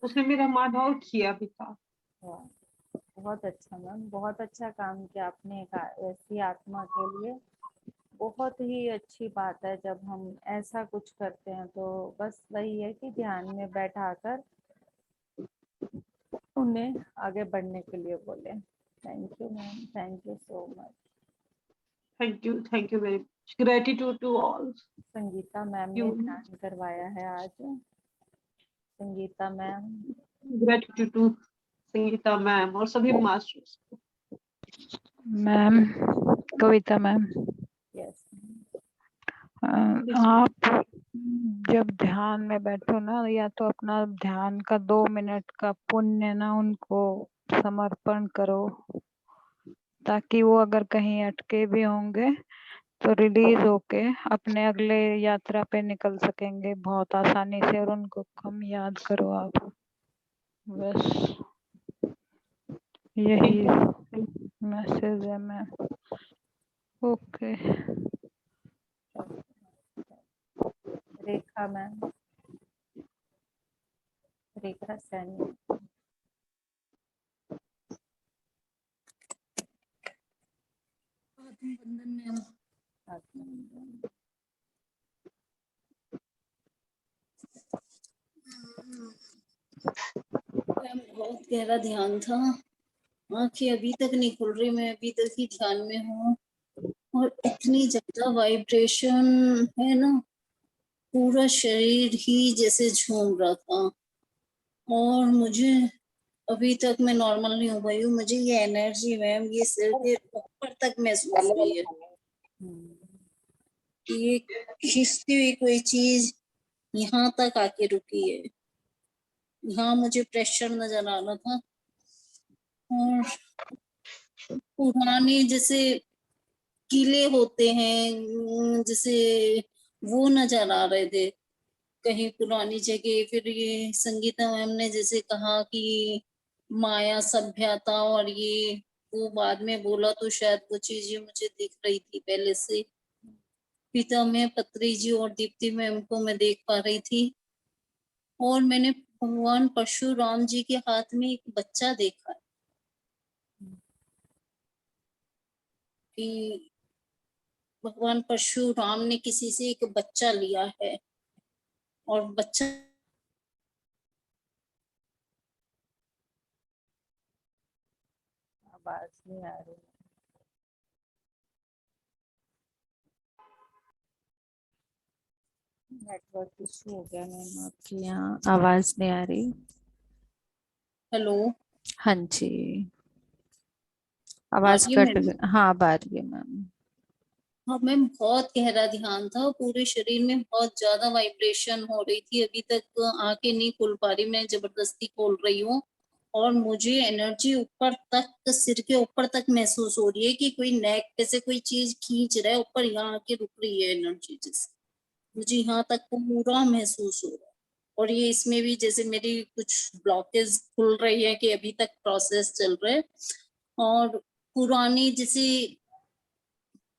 उसने मेरा माँ भाव किया भी था। बहुत अच्छा मैम, बहुत अच्छा काम किया आपने एक ऐसी आत्मा के लिए। बहुत ही अच्छी बात है जब हम ऐसा कुछ करते हैं। तो बस वही है कि ध्यान में बैठाकर उन्हें आगे बढ़ने के लिए बोले। Thank you ma'am, thank you so much. Thank you very much. Gratitude to all. Sangeeta ma'am ने ध्यान करवाया है आज। Sangeeta ma'am. Gratitude to Sangeeta ma'am और सभी masters. Ma'am, Kavita ma'am, yes. आप जब ध्यान में बैठो ना, या तो अपना ध्यान का 2 मिनट का पुण्य ना उनको समर्पण करो, ताकि वो अगर कहीं अटके भी होंगे तो रिलीज होके अपने अगले यात्रा पे निकल सकेंगे बहुत आसानी से। और उनको कम याद करो आप, बस यही मैसेज है मैम। ओके। रेखा मैम, रेखा सैनी। बहुत गहरा ध्यान था, आंखें अभी तक नहीं खुल रही, मैं अभी तक ही ध्यान में हूँ। और इतनी ज्यादा वाइब्रेशन है ना, पूरा शरीर ही जैसे झूम रहा था। और मुझे अभी तक, मैं नॉर्मल नहीं हो पाई हूँ, मुझे ये एनर्जी मैम ये सिर के ऊपर तक महसूस हुई है कि ये खींचती हुई कोई चीज यहाँ तक आके रुकी है। यहाँ मुझे प्रेशर नजर आ रहा था और पुराने जैसे किले होते हैं जैसे वो नजर आ रहे थे कहीं पुरानी जगह। फिर ये संगीता मैम ने जैसे कहा कि माया सभ्यता, और ये वो बाद में बोला तो शायद वो चीजें मुझे दिख रही थी पहले से। पिता में पत्री जी और दीप्ति मैम को मैं देख पा रही थी। और मैंने भगवान परशुराम जी के हाथ में एक बच्चा देखा कि भगवान परशुराम ने किसी से एक बच्चा लिया है और बच्चा आवाज नहीं आ रही। नेटवर्क इशू हो गया मैम, आपके यहाँ आवाज नहीं आ रही। हेलो, हाँ जी, आवाज कट गई। हाँ, अब आ रही है मैम। हाँ मैम, बहुत गहरा ध्यान था, पूरे शरीर में बहुत ज्यादा वाइब्रेशन हो रही थी। अभी तक आंखें नहीं खुल पा रही, मैं जबरदस्ती खोल रही हूँ। और मुझे एनर्जी ऊपर तक, सिर के ऊपर तक महसूस हो रही है कि कोई नेक पे से कोई चीज खींच रहा है ऊपर, यहाँ आके रुक रही है एनर्जी जैसे। मुझे यहाँ तक पूरा महसूस हो रहा है और ये इसमें भी जैसे मेरी कुछ ब्लॉकेज खुल रही है कि अभी तक प्रोसेस चल रहा है। और पुरानी जैसे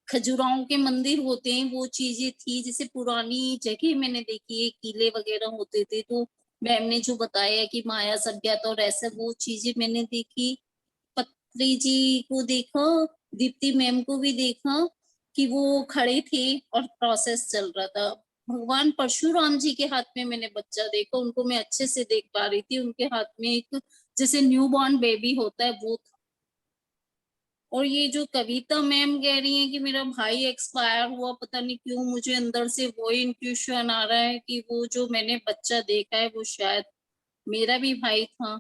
खजुराहों के मंदिर होते हैं वो चीजें थी, जैसे पुरानी जगह मैंने देखी है, किले वगैरह होते थे, तो मैम ने जो बताया कि माया सभ्यता और ऐसा वो चीजें मैंने देखी। पत्री जी को देखा, दीप्ति मैम को भी देखा कि वो खड़े थे और प्रोसेस चल रहा था। भगवान परशुराम जी के हाथ में मैंने बच्चा देखा, उनको मैं अच्छे से देख पा रही थी, उनके हाथ में एक जैसे न्यू बॉर्न बेबी होता है वो था। और ये जो कविता मैम कह रही है कि मेरा भाई एक्सपायर हुआ, पता नहीं क्यों मुझे अंदर से वो इंट्यूशन आ रहा है कि वो जो मैंने बच्चा देखा है वो शायद मेरा भी भाई था,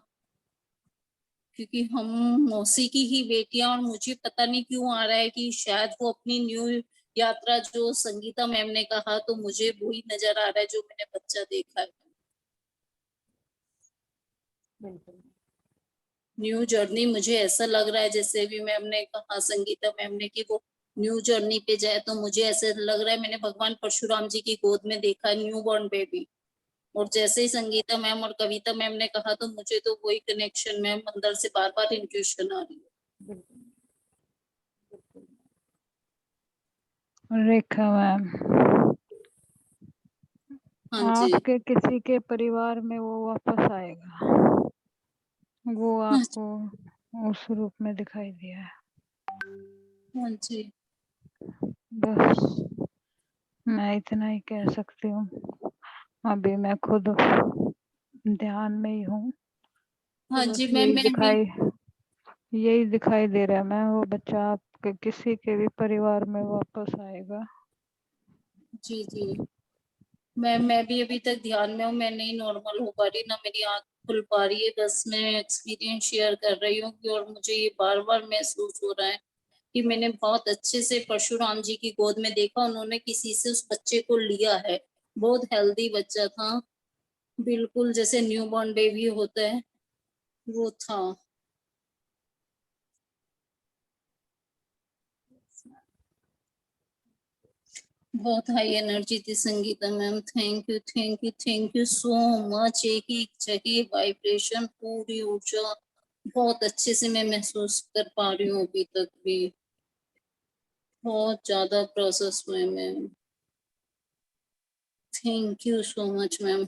क्योंकि हम मौसी की ही बेटियां, और मुझे पता नहीं क्यों आ रहा है कि शायद वो अपनी न्यू यात्रा जो संगीता मैम ने कहा, तो मुझे वही नजर आ रहा है जो मैंने बच्चा देखा है। बिल्कुल। न्यू जर्नी मुझे ऐसा लग रहा है, जैसे भी मैम ने कहा, संगीता मैम ने, कि वो न्यू जर्नी पे जाए, तो मुझे ऐसे लग रहा है मैंने भगवान परशुराम जी की गोद में देखा न्यू बॉर्न बेबी। और जैसे ही संगीता मैम और कविता मैम ने कहा, तो मुझे तो वही कनेक्शन मैम अंदर से बार बार इंट्यूशन आ रही है। बिल्कुल बिल्कुल। रेखा मैम, हाँ जी। आपके किसी के परिवार में वो वापस आएगा, वो आपको उस रूप में दिखाई दिया है। हाँ जी। बस मैं इतना ही कह सकती हूँ, अभी मैं खुद ध्यान में ही हूँ। हाँ तो जी बस मैम, मैं भी यही दिखाई दे रहा है मैम, वो बच्चा आपके किसी के भी परिवार में वापस आएगा। जी जी मैम, मैं भी अभी तक ध्यान में हूँ, मैं नहीं नॉर्मल हो पा रही, ना मेरी आंख खुल पा रही है। बस मैं एक्सपीरियंस शेयर कर रही हूँ कि, और मुझे ये बार बार महसूस हो रहा है कि मैंने बहुत अच्छे से परशुराम जी की गोद में देखा, उन्होंने किसी से उस बच्चे को लिया है। बहुत हेल्दी बच्चा था, बिल्कुल जैसे न्यू बॉर्न बेबी होता है वो था। बहुत हाई एनर्जी थी Sangeeta ma'am, thank you thank you thank you so much. एक एक जगह वाइब्रेशन, पूरी ऊर्जा बहुत अच्छे से मैं महसूस कर पा रही हूँ अभी तक भी। बहुत ज्यादा प्रोसेस में ma'am, thank you so much ma'am,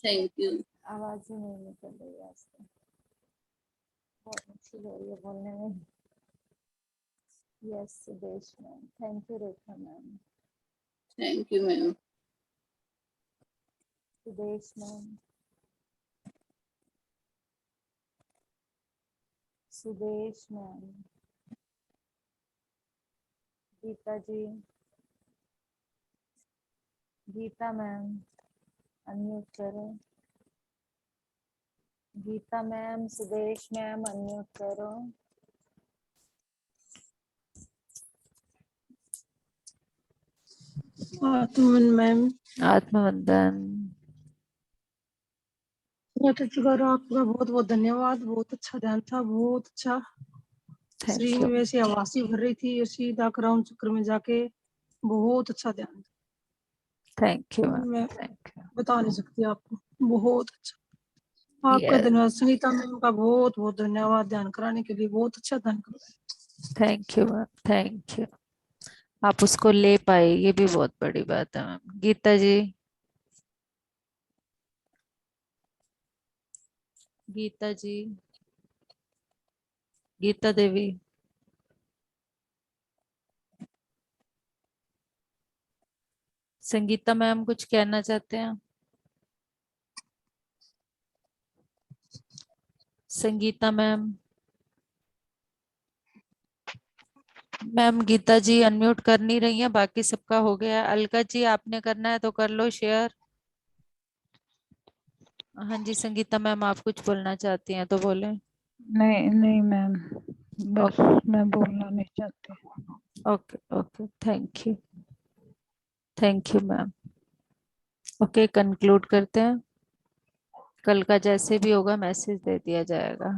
thank you. आवाज ही नहीं निकल रही है आज तो, बहुत मुश्किल हो रही है बोलने में। Yes Sudesh ma'am, thank you Rekha ma'am. Thank you ma'am. Sudesh ma'am, Sudesh ma'am, Geeta ji, Geeta ma'am unmute करो। Geeta ma'am, Sudesh ma'am unmute करो। आत्मन मैम, आत्मवंदन। बहुत अच्छा करो, आपका बहुत बहुत धन्यवाद। बहुत अच्छा ध्यान था, बहुत अच्छा। थैंक शरीर यू में वैसे आवासी भर रही थी, सीधा क्राउन चक्र में जाके बहुत अच्छा ध्यान थैंक यू था। मैम, मैं थैंक यू। बता नहीं सकती आपको, बहुत अच्छा। आपका यस, धन्यवाद संगीता मैम का, बहुत बहुत धन्यवाद ध्यान कराने के लिए, बहुत अच्छा ध्यान करवाया। Thank you ma'am, thank you. आप उसको ले पाए, ये भी बहुत बड़ी बात है मैम। गीता जी, गीता जी, गीता देवी। संगीता मैम कुछ कहना चाहते हैं? संगीता मैम, मैम गीता जी अनम्यूट कर नहीं रही हैं, बाकी सबका हो गया। अलका जी आपने करना है तो कर लो शेयर। हाँ जी संगीता मैम, आप कुछ बोलना चाहती हैं तो बोलें। नहीं नहीं मैम, बस मैं बोलना नहीं चाहती। Okay okay, thank you, thank you ma'am. Okay, conclude करते हैं। कल का जैसे भी होगा मैसेज दे दिया जाएगा।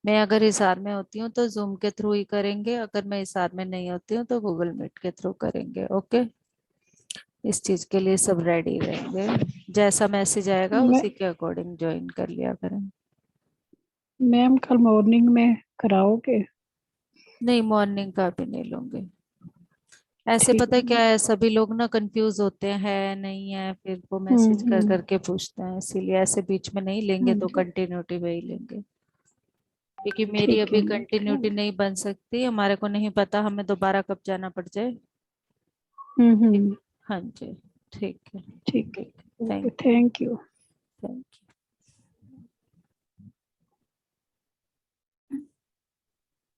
मैं अगर हिसार में होती हूँ तो जूम के थ्रू ही करेंगे, अगर मैं हिसार में नहीं होती हूँ तो गूगल मीट के थ्रू करेंगे। ओके, इस चीज के लिए सब रेडी रहेंगे। जैसा मैसेज आएगा मैं उसी के अकॉर्डिंग ज्वाइन कर लिया करें। मैम कल मॉर्निंग में कराओगे? नहीं, मॉर्निंग का भी नहीं लूंगी। ऐसे ठीक पता है है। क्या है, सभी लोग ना कंफ्यूज होते हैं नहीं है, फिर वो मैसेज कर हम्म। करके पूछते हैं, इसीलिए ऐसे बीच में नहीं लेंगे, तो जी, कंटिन्यूटी में ही लेंगे। क्योंकि मेरी ठीक है अभी मैम, कंटिन्यूटी नहीं बन सकती, हमारे को नहीं पता हमें दोबारा कब जाना पड़ जाए। हम्म। हाँ जी, ठीक है। ठीक है। Okay, thank thank you. Thank